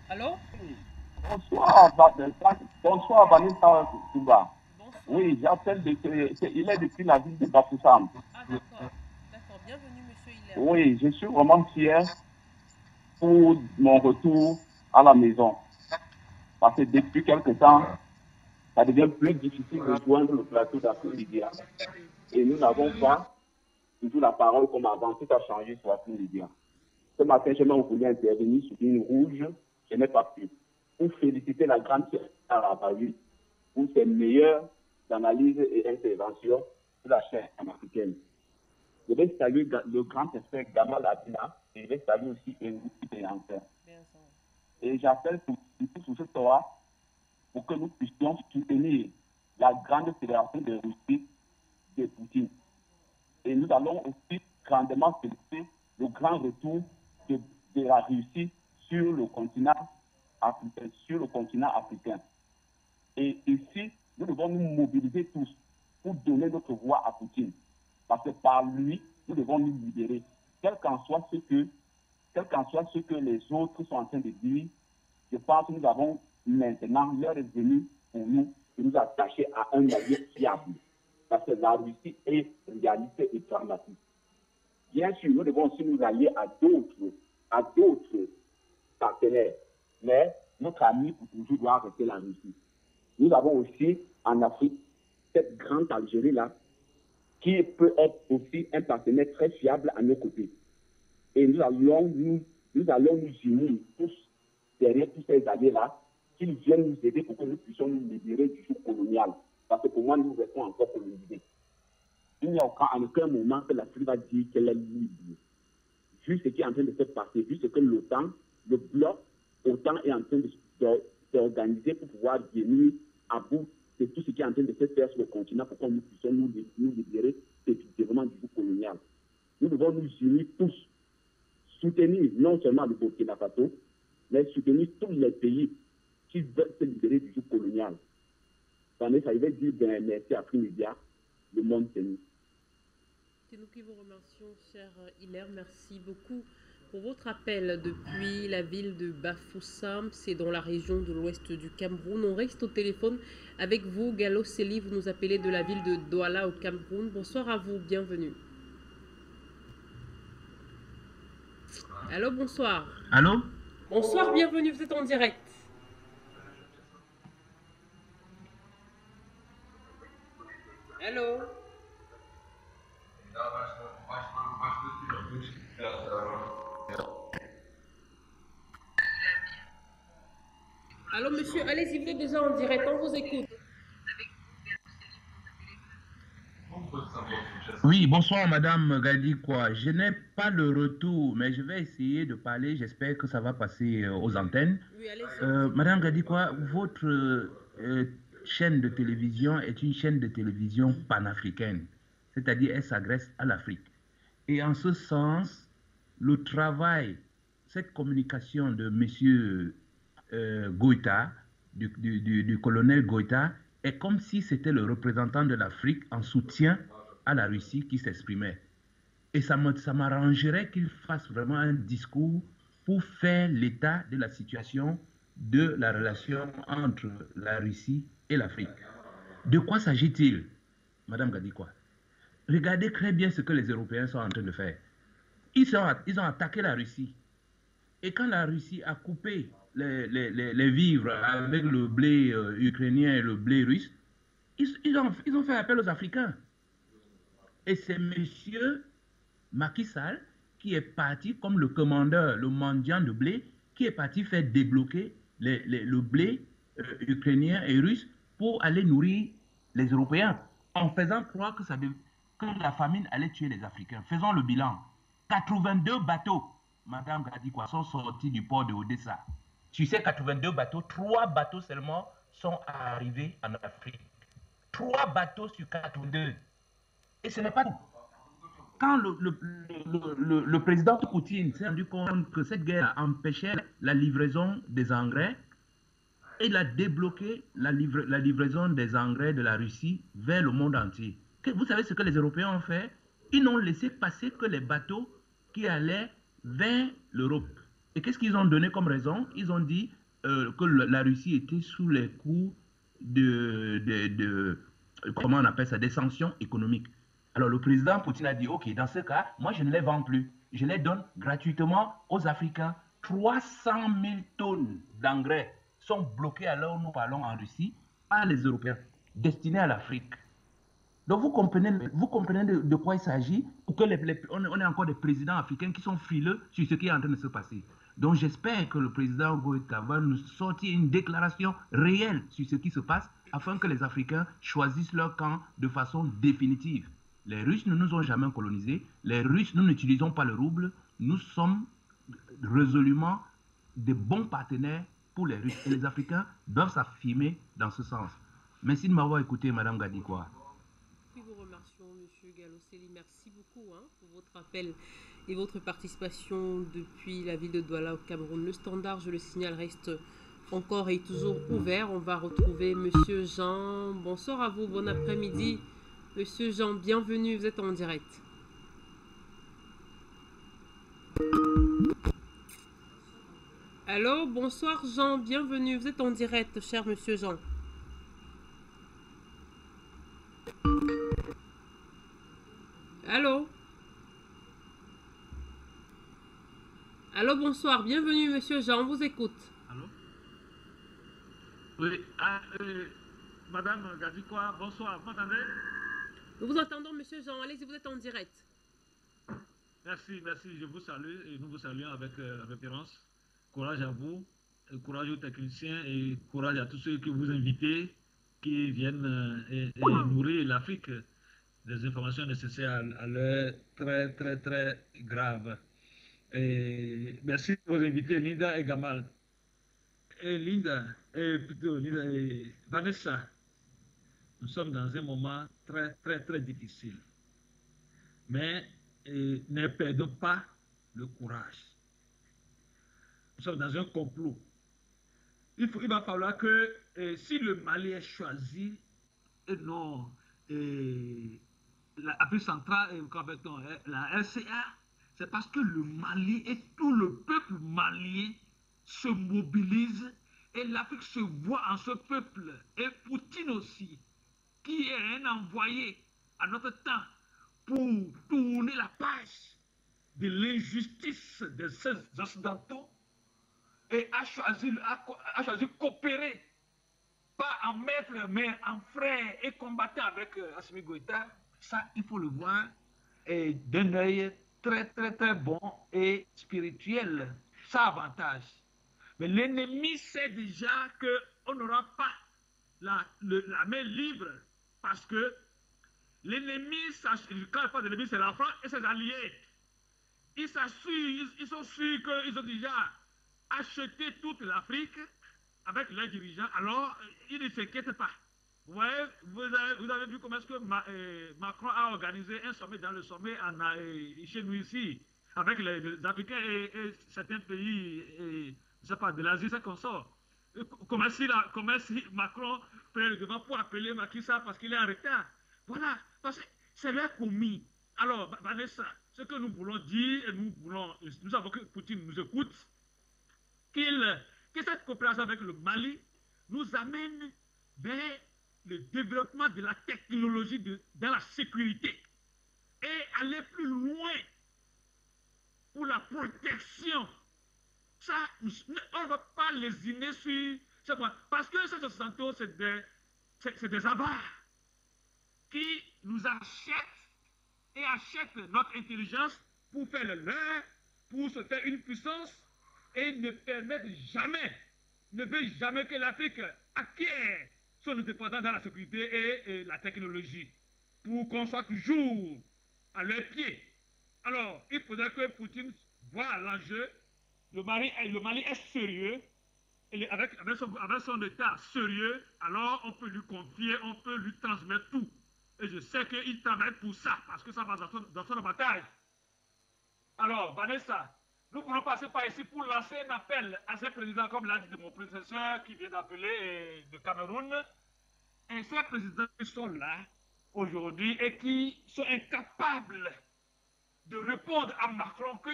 C: Allô?
G: Bonsoir, Vanessa Touba. Oui, j'appelle il est depuis la ville de Bafoussam.
C: Ah d'accord, bienvenue monsieur Hilaire.
G: Oui, je suis vraiment fier pour mon retour à la maison. Parce que depuis quelque temps, ça devient plus difficile de joindre le plateau d'Afrique Média. Et nous n'avons pas toujours la parole comme avant, tout a changé sur Afrique Média. Ce matin, je m'en voulais intervenir sur une rouge, je n'ai pas pu. Pour féliciter la grande Arabayu pour ses meilleures analyses et interventions sur la chaîne africaine. Je vais saluer le grand expert Gamal Adina et je vais saluer aussi Enrique Péancer. Et j'appelle pour ce soir pour que nous puissions soutenir la grande fédération de Russie de Poutine. Et nous allons aussi grandement féliciter le grand retour de la Russie sur le continent africain. Et ici, nous devons nous mobiliser tous pour donner notre voix à Poutine. Parce que par lui, nous devons nous libérer. Quel qu'en soit ce que les autres sont en train de dire, je pense que nous avons maintenant, l'heure est venue pour nous de nous attacher à un allié fiable. Parce que la Russie est réalité et dramatique. Bien sûr, nous devons aussi nous allier à d'autres partenaires. Mais notre ami pour toujours doit rester la Russie. Nous avons aussi en Afrique cette grande Algérie-là qui peut être aussi un partenaire très fiable à nos côtés. Et nous allons nous unir tous derrière tous ces alliés-là, qu'ils viennent nous aider pour que nous puissions nous libérer du joug colonial. Parce que pour moi, nous restons encore colonisés. Il n'y a en aucun moment que l'Afrique va dire qu'elle est libre. Vu ce qui est en train de se passer, vu ce que l'OTAN, le bloc OTAN est en train de s'organiser pour pouvoir venir à bout de tout ce qui est en train de se faire sur le continent pour que nous puissions nous libérer définitivement du joug colonial. Nous devons nous unir tous, soutenir non seulement le Burkina Faso, mais soutenir tous les pays qui veulent se libérer du joug colonial. Ça veut dire merci à Afrique Média, le monde c'est nous.
C: C'est nous qui vous remercions, cher Hilaire. Merci beaucoup pour votre appel depuis la ville de Bafoussam. C'est dans la région de l'ouest du Cameroun. On reste au téléphone avec vous, Gallo Sely. Vous nous appelez de la ville de Douala au Cameroun. Bonsoir à vous, bienvenue. Allô, bonsoir.
H: Allô?
C: Bonsoir, bienvenue, vous êtes en direct. Allô? Allô, monsieur, allez-y, vous êtes déjà en direct, on vous écoute.
H: Oui, bonsoir Madame Gadikwa. Je n'ai pas le retour, mais je vais essayer de parler. J'espère que ça va passer aux antennes.
C: Oui, allez-y.
H: Madame Gadikwa, votre chaîne de télévision est une chaîne de télévision panafricaine, c'est-à-dire elle s'adresse à l'Afrique. Et en ce sens, le travail, cette communication de Monsieur Goïta, du colonel Goïta, est comme si c'était le représentant de l'Afrique en soutien à la Russie qui s'exprimait. Et ça m'arrangerait qu'il fasse vraiment un discours pour faire l'état de la situation de la relation entre la Russie et l'Afrique. De quoi s'agit-il, Madame Gadikwa? Regardez très bien ce que les Européens sont en train de faire. Ils ont attaqué la Russie. Et quand la Russie a coupé les vivres avec le blé ukrainien et le blé russe, ils ont fait appel aux Africains. Et c'est M. Macky Sall qui est parti comme le commandeur, le mendiant de blé, qui est parti faire débloquer le blé ukrainien et russe pour aller nourrir les Européens, en faisant croire que la famine allait tuer les Africains. Faisons le bilan. 82 bateaux, Madame Gadikwa, sont sortis du port de Odessa. Sur ces 82 bateaux, 3 bateaux seulement sont arrivés en Afrique. 3 bateaux sur 82. Et ce n'est pas tout. Quand le président Poutine s'est rendu compte que cette guerre empêchait la livraison des engrais, il a débloqué la livraison des engrais de la Russie vers le monde entier. Vous savez ce que les Européens ont fait? Ils n'ont laissé passer que les bateaux qui allaient vers l'Europe. Et qu'est-ce qu'ils ont donné comme raison? Ils ont dit que la Russie était sous les coups comment on appelle ça, des sanctions économiques. Alors le président Poutine a dit, ok, dans ce cas, moi je ne les vends plus. Je les donne gratuitement aux Africains. 300 000 tonnes d'engrais sont bloqués à l'heure où nous parlons en Russie par les Européens, destinés à l'Afrique. Donc vous comprenez de quoi il s'agit, ou que on est encore des présidents africains qui sont frileux sur ce qui est en train de se passer. Donc j'espère que le président Goïta va nous sortir une déclaration réelle sur ce qui se passe, afin que les Africains choisissent leur camp de façon définitive. Les Russes ne nous ont jamais colonisés, les Russes, nous n'utilisons pas le rouble, nous sommes résolument de bons partenaires pour les Russes. Et les Africains doivent s'affirmer dans ce sens. Merci de m'avoir écouté, Madame Gadikwa.
C: Nous vous remercions, Monsieur Gallo-Célie. Merci beaucoup pour votre appel et votre participation depuis la ville de Douala au Cameroun. Le standard, je le signale, reste encore et toujours ouvert. On va retrouver Monsieur Jean. Bonsoir à vous, bon après-midi. Monsieur Jean, bienvenue, vous êtes en direct. Allô, bonsoir Jean, bienvenue, vous êtes en direct, cher Monsieur Jean. Allô? Allô, bonsoir, bienvenue Monsieur Jean, on vous écoute.
I: Allô? Oui, Madame Gadikwa, bonsoir, vous m'entendez?
C: Nous vous entendons Monsieur Jean, allez-y, vous êtes en direct.
I: Merci, je vous salue et nous vous saluons avec référence. Courage à vous, courage aux techniciens et courage à tous ceux que vous invitez qui viennent et nourrir l'Afrique des informations nécessaires à l'heure très grave. Et merci de vos invités, Linda et Gamal. Et Linda et Vanessa, nous sommes dans un moment très difficile. Mais ne perdons pas le courage. Nous sommes dans un complot. Il va falloir que si le Mali est choisi, l'Afrique centrale, la RCA, c'est parce que le Mali et tout le peuple malien se mobilise et l'Afrique se voit en ce peuple. Et Poutine aussi, qui est un envoyé à notre temps pour tourner la page de l'injustice de ces Occidentaux et a choisi coopérer, pas en maître, mais en frère et combattant avec Assimi Goïta. Ça, il faut le voir d'un œil très bon et spirituel. Ça avantage. Mais l'ennemi sait déjà qu'on n'aura pas la main libre parce que l'ennemi, quand il parle de l'ennemi, c'est la France et ses alliés. Ils sont sûrs qu'ils ont déjà acheté toute l'Afrique avec leurs dirigeants, alors ils ne s'inquiètent pas. Vous voyez, vous avez vu comment est-ce que Macron a organisé un sommet dans le sommet chez nous ici, avec les Africains et certains pays, je ne sais pas, de l'Asie, c'est qu'on sort. Comment si Macron prend le devant pour appeler Macky Sall parce qu'il est en retard. Voilà, parce que c'est leur commis. Alors, Vanessa, ce que nous voulons dire, et nous savons que Poutine nous écoute, que cette coopération avec le Mali nous amène vers le développement de la technologie dans la sécurité et aller plus loin pour la protection. Ça, on ne va pas lésiner sur... Parce que ces Occidentaux, c'est des avares qui nous achètent et achètent notre intelligence pour faire le leur, pour se faire une puissance et ne permettent jamais, ne veulent jamais que l'Afrique acquiert son indépendance dans la sécurité et la technologie pour qu'on soit toujours à leurs pieds. Alors, il faudrait que Poutine voie l'enjeu. Le Mali est sérieux, et avec son état sérieux, alors on peut lui confier, on peut lui transmettre tout. Et je sais qu'il travaille pour ça, parce que ça va dans son avantage. Alors, Vanessa, nous pourrons passer par ici pour lancer un appel à ces présidents, comme l'a dit de mon prédécesseur qui vient d'appeler de Cameroun. Et ces présidents qui sont là aujourd'hui et qui sont incapables de répondre à Macron que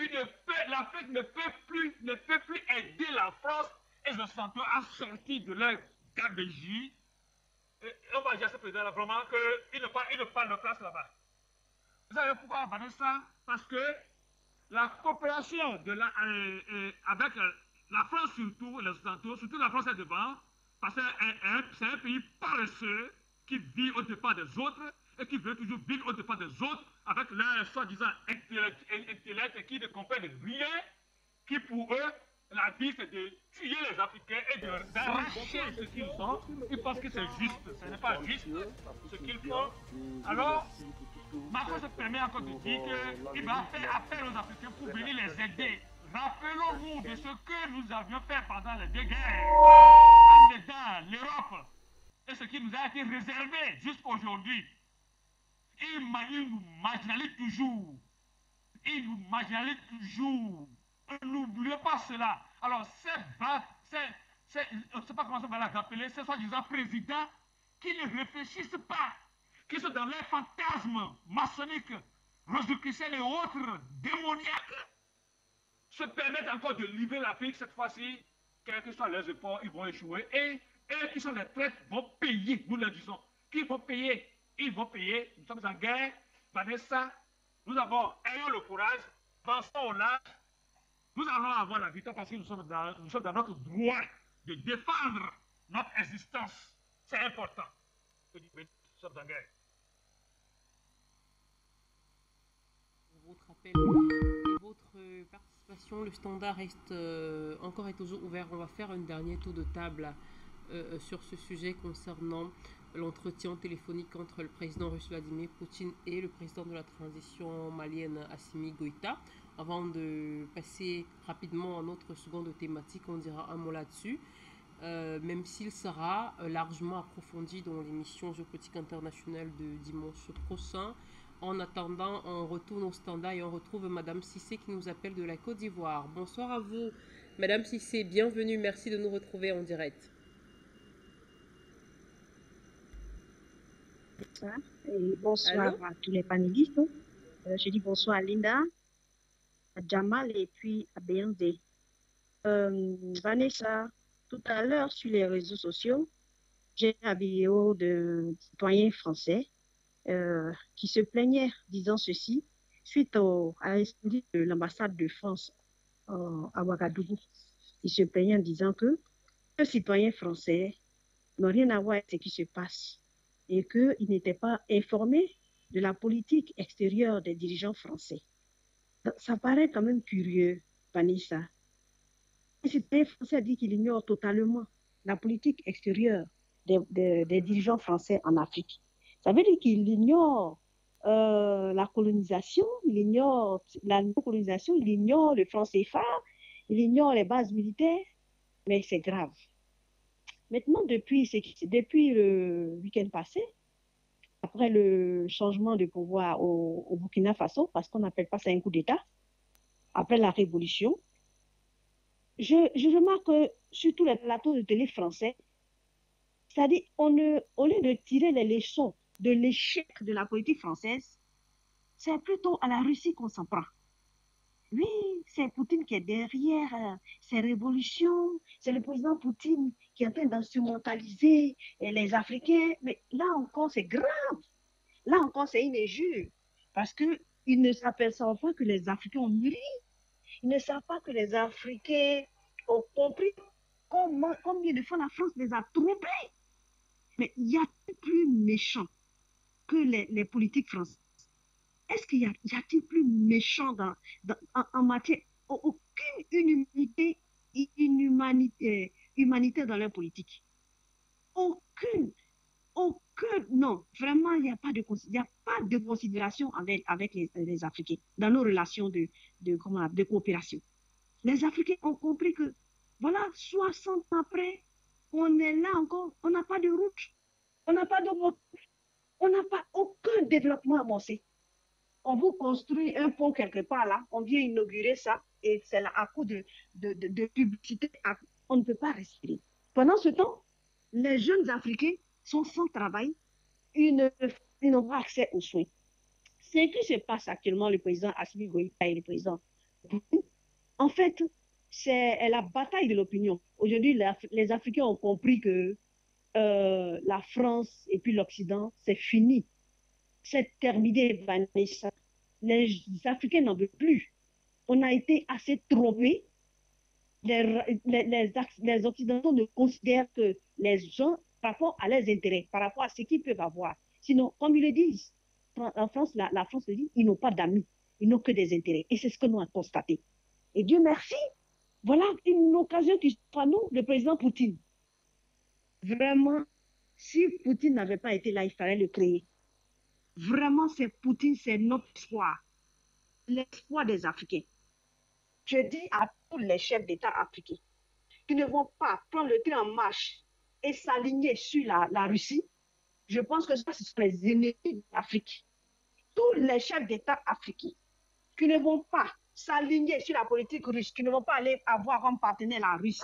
I: l'Afrique ne peut plus aider la France et les Occidentaux à sortir de leur gabegie. On va dire à ce président-là vraiment qu'il ne parle de place là-bas. Vous savez pourquoi, Vanessa? Parce que la coopération avec la France surtout, les Occidentaux, surtout la France est devant, parce que c'est un pays paresseux qui vit au dépens des autres et qui veut toujours vivre au dépens des autres avec leur soi-disant intellect qui ne comprennent rien, qui pour eux, la vie c'est de tuer les Africains et d'arracher ce qu'ils sont. Ils pensent que c'est juste, ce n'est pas juste ce qu'ils font. Alors, Macron se permet encore de dire qu'il va faire appel aux Africains pour venir les aider. Rappelons-nous de ce que nous avions fait pendant les deux guerres, en aidant l'Europe, et ce qui nous a été réservé jusqu'à aujourd'hui. Il nous marginalise toujours. Il nous marginalise toujours. N'oubliez pas cela. Alors, je ne sais pas comment ça va l'appeler, ces soi-disant présidents qui ne réfléchissent pas, qui sont dans leurs fantasmes maçonniques, rosicruciels et autres démoniaques, se permettent encore de livrer l'Afrique cette fois-ci, quels que soient leurs efforts, ils vont échouer. Et qui sont les traîtres vont payer, nous le disons. Qui vont payer? Ils vont payer. Nous sommes en guerre. Vanessa, ayons le courage, pensons au large. Nous allons avoir la victoire parce que nous sommes dans notre droit de défendre notre existence. C'est important. Nous sommes en guerre.
C: Votre appel et votre participation, le standard reste encore et toujours ouvert. On va faire un dernier tour de table sur ce sujet concernant l'entretien téléphonique entre le président russe Vladimir Poutine et le président de la transition malienne Assimi Goïta. Avant de passer rapidement à notre seconde thématique, on dira un mot là-dessus, même s'il sera largement approfondi dans l'émission Géopolitique internationale de dimanche prochain. En attendant, on retourne au standard et on retrouve Madame Cissé qui nous appelle de la Côte d'Ivoire. Bonsoir à vous, Madame Cissé, bienvenue, merci de nous retrouver en direct.
J: Et bonsoir à tous les panélistes. Je dis bonsoir à Linda, à Jamal et puis à Béandé. Vanessa, tout à l'heure sur les réseaux sociaux, j'ai vu la vidéo d'un citoyen français qui se plaignait disant ceci suite à l'incendie de l'ambassade de France à Ouagadougou. Il se plaignait en disant que les citoyens français n'ont rien à voir avec ce qui se passe et qu'ils n'étaient pas informés de la politique extérieure des dirigeants français. Ça paraît quand même curieux, Vanessa. Le citoyen français dit qu'il ignore totalement la politique extérieure des dirigeants français en Afrique. Ça veut dire qu'il ignore la colonisation, il ignore la colonisation, il ignore le franc CFA, il ignore les bases militaires, mais c'est grave. Maintenant, depuis le week-end passé, après le changement de pouvoir au Burkina Faso, parce qu'on n'appelle pas ça un coup d'État, après la révolution, je remarque que sur tous les plateaux de télé français, c'est-à-dire, au lieu de tirer les leçons de l'échec de la politique française, c'est plutôt à la Russie qu'on s'en prend. Oui, c'est Poutine qui est derrière ces révolutions, c'est le président Poutine qui est en train d'instrumentaliser les Africains, mais là encore, c'est grave. Là encore, c'est une injure, parce qu'ils ne s'aperçoivent pas que les Africains ont mûri. Ils ne savent pas que les Africains ont compris combien de fois la France les a trompés. Mais y a-t-il plus méchant que les politiques françaises? Est-ce qu'il y a-t-il plus méchant en matière, aucune humanité dans leur politique? Aucune, non, vraiment, il n'y a pas de considération avec les Africains dans nos relations de coopération. Les Africains ont compris que, voilà, 60 ans après, on est là encore, on n'a pas de route, on n'a pas de route, on n'a pas aucun développement avancé. On vous construit un pont quelque part là, on vient inaugurer ça, et c'est là à coup de publicité, on ne peut pas respirer. Pendant ce temps, les jeunes Africains sont sans travail, ils n'ont pas accès aux soins. Ce qui se passe actuellement, le président Assimi Goïta et le président Poutine, en fait, c'est la bataille de l'opinion. Aujourd'hui, les Africains ont compris que la France et puis l'Occident, c'est fini. C'est terminé, Vanessa. Les Africains n'en veulent plus. On a été assez trompés. Les Occidentaux ne considèrent que les gens, par rapport à leurs intérêts, par rapport à ce qu'ils peuvent avoir. Sinon, comme ils le disent, en France, la France le dit, ils n'ont pas d'amis, ils n'ont que des intérêts. Et c'est ce que nous avons constaté. Et Dieu merci, voilà une occasion qui s'offre à nous, le président Poutine. Vraiment, si Poutine n'avait pas été là, il fallait le créer. Vraiment, c'est Poutine, c'est notre espoir. L'espoir des Africains. Je dis à tous les chefs d'État africains qui ne vont pas prendre le train en marche et s'aligner sur la Russie, je pense que ça, ce sont les ennemis de l'Afrique. Tous les chefs d'État africains qui ne vont pas s'aligner sur la politique russe, qui ne vont pas aller avoir comme partenaire la Russie,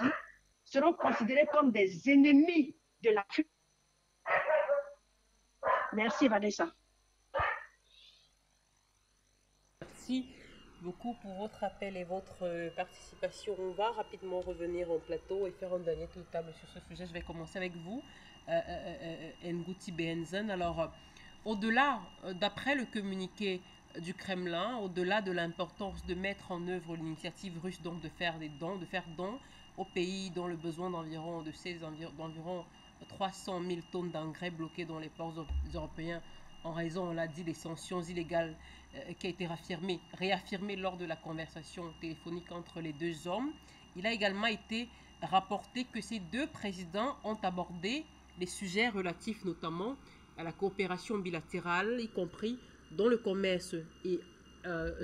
J: seront considérés comme des ennemis de l'Afrique. Merci, Vanessa.
C: Merci beaucoup pour votre appel et votre participation. On va rapidement revenir en plateau et faire un dernier tour de table sur ce sujet. Je vais commencer avec vous, Ngouti Benzen. Alors, au-delà, d'après le communiqué du Kremlin, au-delà de l'importance de mettre en œuvre l'initiative russe, donc de faire dons au pays dont le besoin d'environ 300 000 tonnes d'engrais bloqués dans les ports européens en raison, on l'a dit, des sanctions illégales qui a été réaffirmée lors de la conversation téléphonique entre les deux hommes. Il a également été rapporté que ces deux présidents ont abordé les sujets relatifs notamment à la coopération bilatérale, y compris dans le commerce et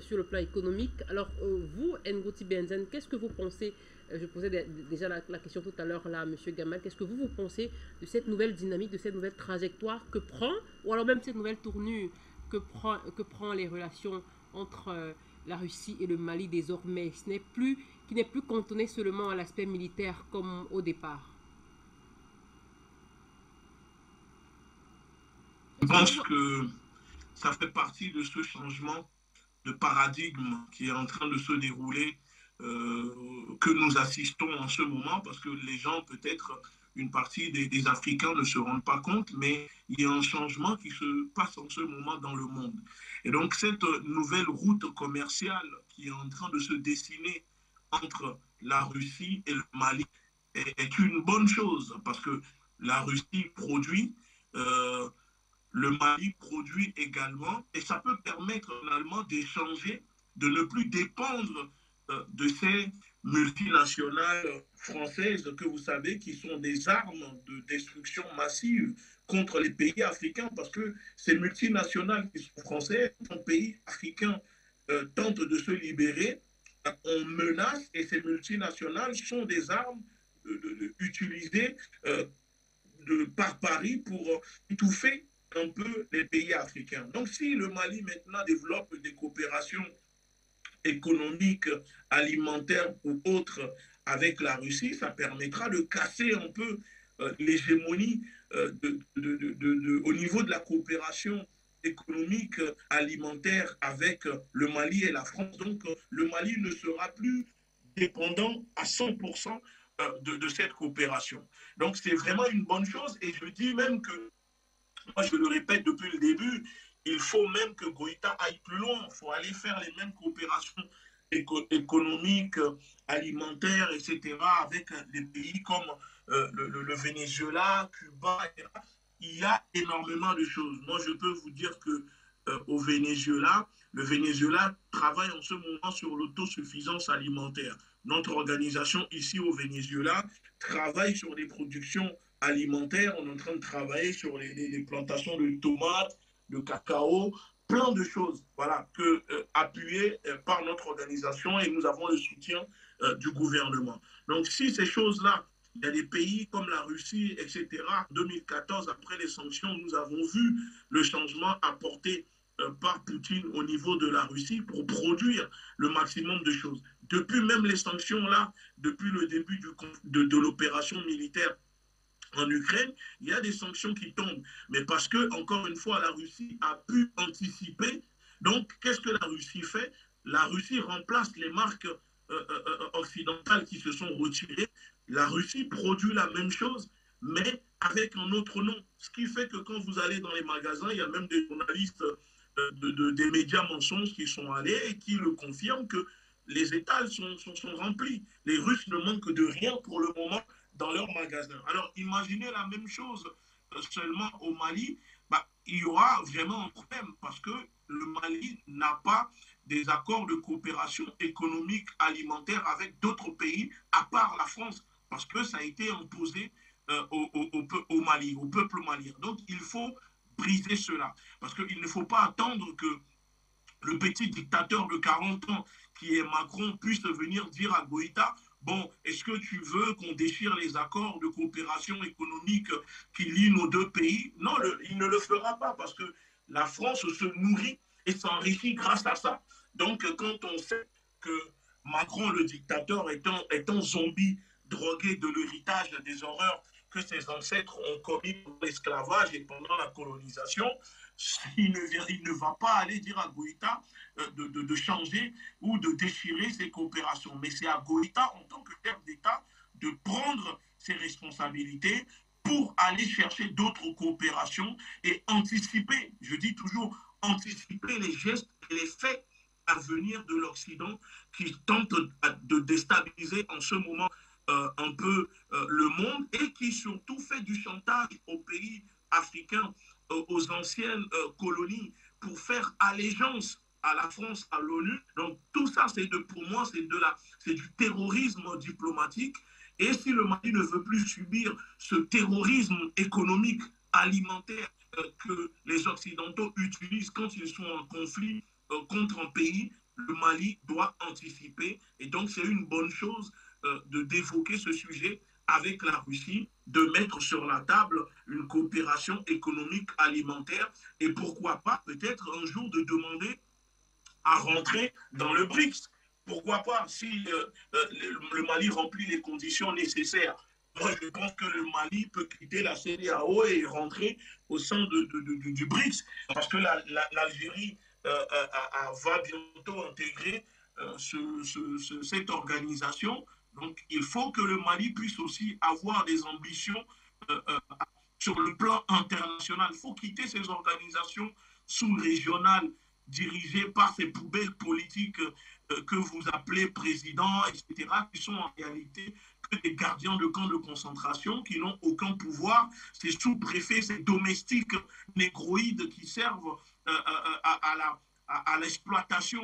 C: sur le plan économique. Alors, vous, Ngouti Benzen, qu'est-ce que vous pensez? Je posais déjà la question tout à l'heure là à M. Gamal. Qu'est-ce que vous pensez de cette nouvelle dynamique, de cette nouvelle trajectoire que prend, ou alors même cette nouvelle tournure que prend les relations entre la Russie et le Mali désormais, qui n'est plus cantonné seulement à l'aspect militaire comme au départ?
F: Je pense que ça fait partie de ce changement de paradigme qui est en train de se dérouler, que nous assistons en ce moment, parce que les gens, peut-être une partie des Africains ne se rendent pas compte, mais il y a un changement qui se passe en ce moment dans le monde. Et donc cette nouvelle route commerciale qui est en train de se dessiner entre la Russie et le Mali est une bonne chose, parce que la Russie produit, le Mali produit également, et ça peut permettre finalement d'échanger, de ne plus dépendre de ces multinationales françaises que vous savez qui sont des armes de destruction massive contre les pays africains, parce que ces multinationales qui sont françaises, quand les pays africains tentent de se libérer, on menace, et ces multinationales sont des armes utilisées par Paris pour étouffer un peu les pays africains. Donc si le Mali maintenant développe des coopérations économiques, alimentaires ou autres avec la Russie, ça permettra de casser un peu l'hégémonie au niveau de la coopération économique, alimentaire avec le Mali et la France. Donc le Mali ne sera plus dépendant à 100% de cette coopération. Donc c'est vraiment une bonne chose, et je dis même que, moi je le répète depuis le début, il faut même que Goïta aille plus loin, il faut aller faire les mêmes coopérations économiques, alimentaires, etc., avec des pays comme le Venezuela, Cuba, etc. Il y a énormément de choses. Moi, je peux vous dire que au Venezuela, le Venezuela travaille en ce moment sur l'autosuffisance alimentaire. Notre organisation ici au Venezuela travaille sur des productions alimentaires. On est en train de travailler sur les plantations de tomates, de cacao, plein de choses, voilà, appuyées par notre organisation, et nous avons le soutien du gouvernement. Donc si ces choses-là, il y a des pays comme la Russie, etc. En 2014, après les sanctions, nous avons vu le changement apporté par Poutine au niveau de la Russie pour produire le maximum de choses. Depuis même les sanctions-là, depuis le début de l'opération militaire en Ukraine, il y a des sanctions qui tombent. Mais parce que, encore une fois, la Russie a pu anticiper. Donc, qu'est-ce que la Russie fait? La Russie remplace les marques occidentales qui se sont retirées. La Russie produit la même chose, mais avec un autre nom. Ce qui fait que quand vous allez dans les magasins, il y a même des journalistes des médias mensonges qui sont allés et qui le confirment que les étals sont remplis. Les Russes ne manquent de rien pour le moment dans leurs magasins. Alors, imaginez la même chose seulement au Mali, il y aura vraiment un problème parce que le Mali n'a pas des accords de coopération économique alimentaire avec d'autres pays à part la France, parce que ça a été imposé au Mali, au peuple malien. Donc, il faut briser cela, parce qu'il ne faut pas attendre que le petit dictateur de 40 ans qui est Macron puisse venir dire à Goïta: bon, est-ce que tu veux qu'on déchire les accords de coopération économique qui lient nos deux pays? Non, il ne le fera pas, parce que la France se nourrit et s'enrichit grâce à ça. Donc, quand on sait que Macron, le dictateur, est un zombie drogué de l'héritage des horreurs que ses ancêtres ont commis pendant l'esclavage et pendant la colonisation, il ne va pas aller dire à Goïta de changer ou de déchirer ses coopérations. Mais c'est à Goïta, en tant que chef d'État, de prendre ses responsabilités pour aller chercher d'autres coopérations et anticiper, je dis toujours, anticiper les gestes et les faits à venir de l'Occident qui tente de déstabiliser en ce moment un peu le monde, et qui surtout fait du chantage aux pays africains, aux anciennes colonies, pour faire allégeance à la France, à l'ONU. Donc tout ça, pour moi, c'est du terrorisme diplomatique. Et si le Mali ne veut plus subir ce terrorisme économique, alimentaire que les Occidentaux utilisent quand ils sont en conflit contre un pays, le Mali doit anticiper. Et donc c'est une bonne chose d'évoquer ce sujet avec la Russie, de mettre sur la table une coopération économique alimentaire, et pourquoi pas peut-être un jour de demander à rentrer dans le BRICS. Pourquoi pas, si le Mali remplit les conditions nécessaires. Moi, je pense que le Mali peut quitter la CEDEAO et rentrer au sein du BRICS, parce que l'Algérie va bientôt intégrer cette organisation. Donc, il faut que le Mali puisse aussi avoir des ambitions sur le plan international. Il faut quitter ces organisations sous-régionales dirigées par ces poubelles politiques que vous appelez présidents, etc., qui sont en réalité que des gardiens de camps de concentration, qui n'ont aucun pouvoir. Ces sous-préfets, ces domestiques négroïdes qui servent à l'exploitation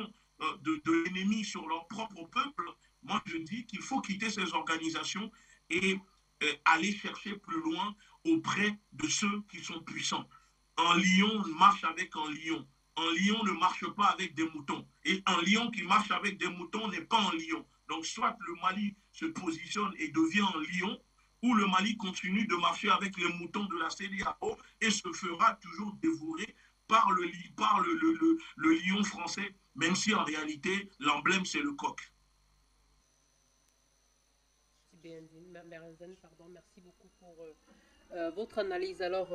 F: de l'ennemi sur leur propre peuple. Moi, je dis qu'il faut quitter ces organisations et aller chercher plus loin auprès de ceux qui sont puissants. Un lion marche avec un lion. Un lion ne marche pas avec des moutons. Et un lion qui marche avec des moutons n'est pas un lion. Donc, soit le Mali se positionne et devient un lion, ou le Mali continue de marcher avec les moutons de la CEDEAO et se fera toujours dévorer par le lion français, même si en réalité, l'emblème, c'est le coq.
C: Merci beaucoup pour votre analyse. Alors,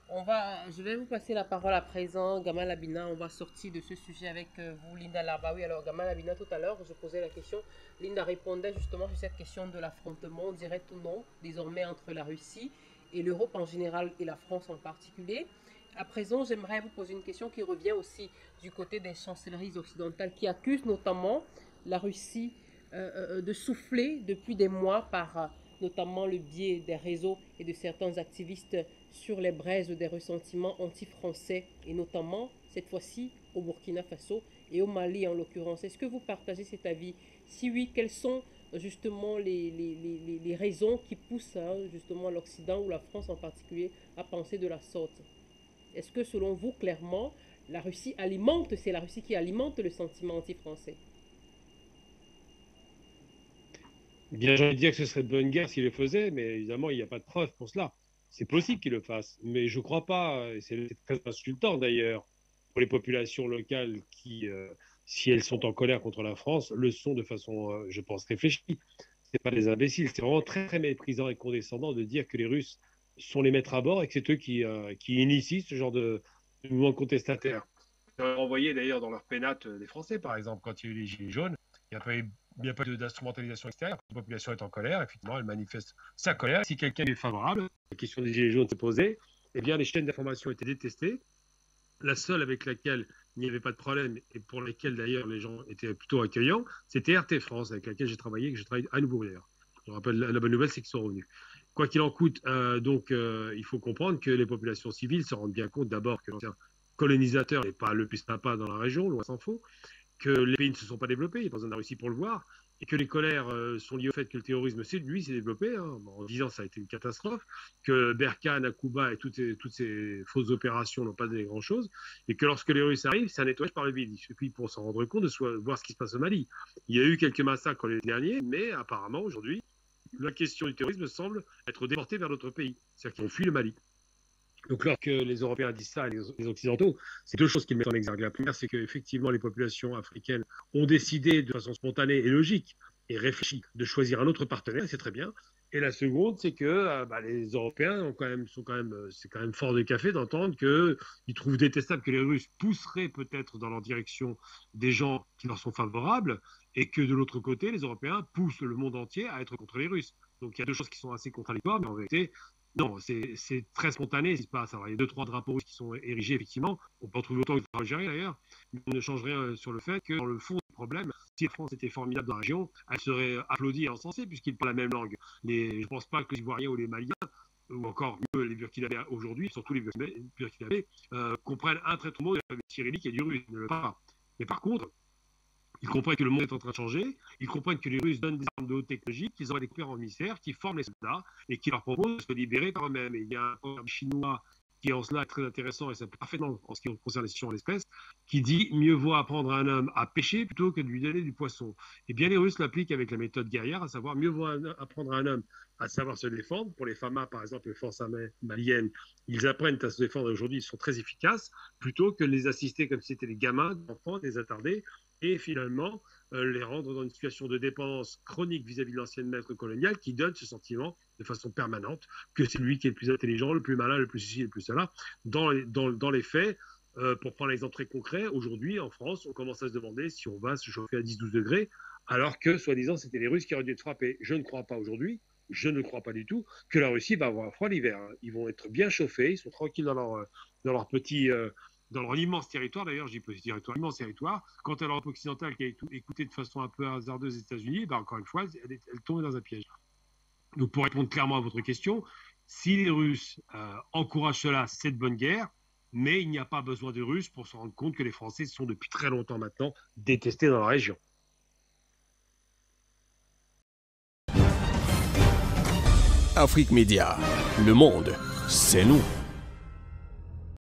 C: je vais vous passer la parole à présent, Gamal Abina. On va sortir de ce sujet avec vous, Linda Larbaoui. Alors, Gamal Abina, tout à l'heure, je posais la question. Linda répondait justement sur cette question de l'affrontement, direct ou non, désormais entre la Russie et l'Europe en général et la France en particulier. À présent, j'aimerais vous poser une question qui revient aussi du côté des chancelleries occidentales qui accusent notamment la Russie de souffler depuis des mois par notamment le biais des réseaux et de certains activistes sur les braises des ressentiments anti-français et notamment cette fois-ci au Burkina Faso et au Mali en l'occurrence. Est-ce que vous partagez cet avis? Si oui, quelles sont justement les raisons qui poussent justement l'Occident ou la France en particulier à penser de la sorte? Est-ce que selon vous, clairement, c'est la Russie qui alimente le sentiment anti-français?
E: Bien, j'ai envie de dire que ce serait de bonne guerre s'il le faisait, mais évidemment, il n'y a pas de preuve pour cela. C'est possible qu'il le fasse, mais je ne crois pas, et c'est très insultant d'ailleurs, pour les populations locales qui, si elles sont en colère contre la France, le sont de façon, je pense, réfléchie. Ce n'est pas des imbéciles, c'est vraiment très, très méprisant et condescendant de dire que les Russes sont les maîtres à bord et que c'est eux qui initient ce genre de mouvement contestataire. Ils ont renvoyé d'ailleurs dans leur pénate des Français, par exemple, quand il y a eu les Gilets jaunes, il n'y a pas d'instrumentalisation extérieure. La population est en colère, effectivement, elle manifeste sa colère. Si quelqu'un est favorable, la question des Gilets jaunes s'est posée, eh bien, les chaînes d'information étaient détestées. La seule avec laquelle il n'y avait pas de problème et pour laquelle d'ailleurs les gens étaient plutôt accueillants, c'était RT France, avec laquelle j'ai travaillé et que je travaille à nouveau d'ailleurs. Je rappelle, la bonne nouvelle, c'est qu'ils sont revenus. Quoi qu'il en coûte, il faut comprendre que les populations civiles se rendent bien compte d'abord que l'ancien colonisateur n'est pas le plus sympa dans la région, loin s'en faut, que les pays ne se sont pas développés, il n'y a pas besoin de la Russie pour le voir, et que les colères sont liées au fait que le terrorisme, s'est développé, en 10 ans ça a été une catastrophe, que Berkane, Akuba et toutes ces fausses opérations n'ont pas donné grand-chose, et que lorsque les Russes arrivent, c'est un nettoyage par le vide. Il suffit pour s'en rendre compte de voir ce qui se passe au Mali. Il y a eu quelques massacres les derniers, mais apparemment aujourd'hui, la question du terrorisme semble être déportée vers d'autres pays, c'est-à-dire qu'ils ont fui le Mali. Donc, lorsque les Européens disent ça et les Occidentaux, c'est deux choses qu'ils mettent en exergue. La première, c'est qu'effectivement, les populations africaines ont décidé de façon spontanée et logique et réfléchie de choisir un autre partenaire, et c'est très bien. Et la seconde, c'est que les Européens c'est quand même fort de café d'entendre qu'ils trouvent détestable que les Russes pousseraient peut-être dans leur direction des gens qui leur sont favorables, et que de l'autre côté, les Européens poussent le monde entier à être contre les Russes. Donc, il y a deux choses qui sont assez contradictoires, mais en vérité, non, c'est très spontané ce qui se passe. Alors, il y a 2-3 drapeaux qui sont érigés, effectivement. On peut en trouver autant que en Algérie, d'ailleurs. Mais on ne change rien sur le fait que, dans le fond du problème, si la France était formidable dans la région, elle serait applaudie et encensée puisqu'ils parlent la même langue. Je ne pense pas que les Ivoiriens ou les Maliens, ou encore mieux les Burkinabés aujourd'hui, surtout les Burkinabés, comprennent un trait de mot de la cyrillique et du russe. Ils ne le parlent pas. Mais par contre, ils comprennent que le monde est en train de changer, ils comprennent que les Russes donnent des armes de haute technologie, qu'ils auraient des coopérants émissaires qui forment les soldats et qui leur proposent de se libérer par eux-mêmes. Et il y a un proverbe chinois qui en cela est très intéressant et ça parfaitement en ce qui concerne les sciences en l'espèce, qui dit « mieux vaut apprendre à un homme à pêcher plutôt que de lui donner du poisson ». Et bien les Russes l'appliquent avec la méthode guerrière, à savoir mieux vaut apprendre à un homme à savoir se défendre. Pour les FAMA, par exemple, les forces armées maliennes, ils apprennent à se défendre aujourd'hui, ils sont très efficaces, plutôt que de les assister comme si c'était des gamins, des enfants, des attardés, et finalement les rendre dans une situation de dépendance chronique vis-à-vis de l'ancienne maître coloniale qui donne ce sentiment de façon permanente que c'est lui qui est le plus intelligent, le plus malin, le plus ceci, le plus cela. Dans les faits, pour prendre l'exemple très concret, aujourd'hui en France, on commence à se demander si on va se chauffer à 10-12 degrés, alors que soi-disant c'était les Russes qui auraient dû être frappés. Je ne crois pas aujourd'hui, je ne crois pas du tout que la Russie va avoir froid l'hiver. Ils vont être bien chauffés, ils sont tranquilles dans leur petit... dans leur immense territoire, d'ailleurs, je dis petit territoire, immense territoire. Quant à l'Europe occidentale qui a écouté de façon un peu hasardeuse les États-Unis, encore une fois, elle tombe dans un piège. Donc, pour répondre clairement à votre question, si les Russes encouragent cela, c'est de bonne guerre, mais il n'y a pas besoin de Russes pour se rendre compte que les Français sont depuis très longtemps maintenant détestés dans la région.
K: Afrique Média. Le monde, c'est nous.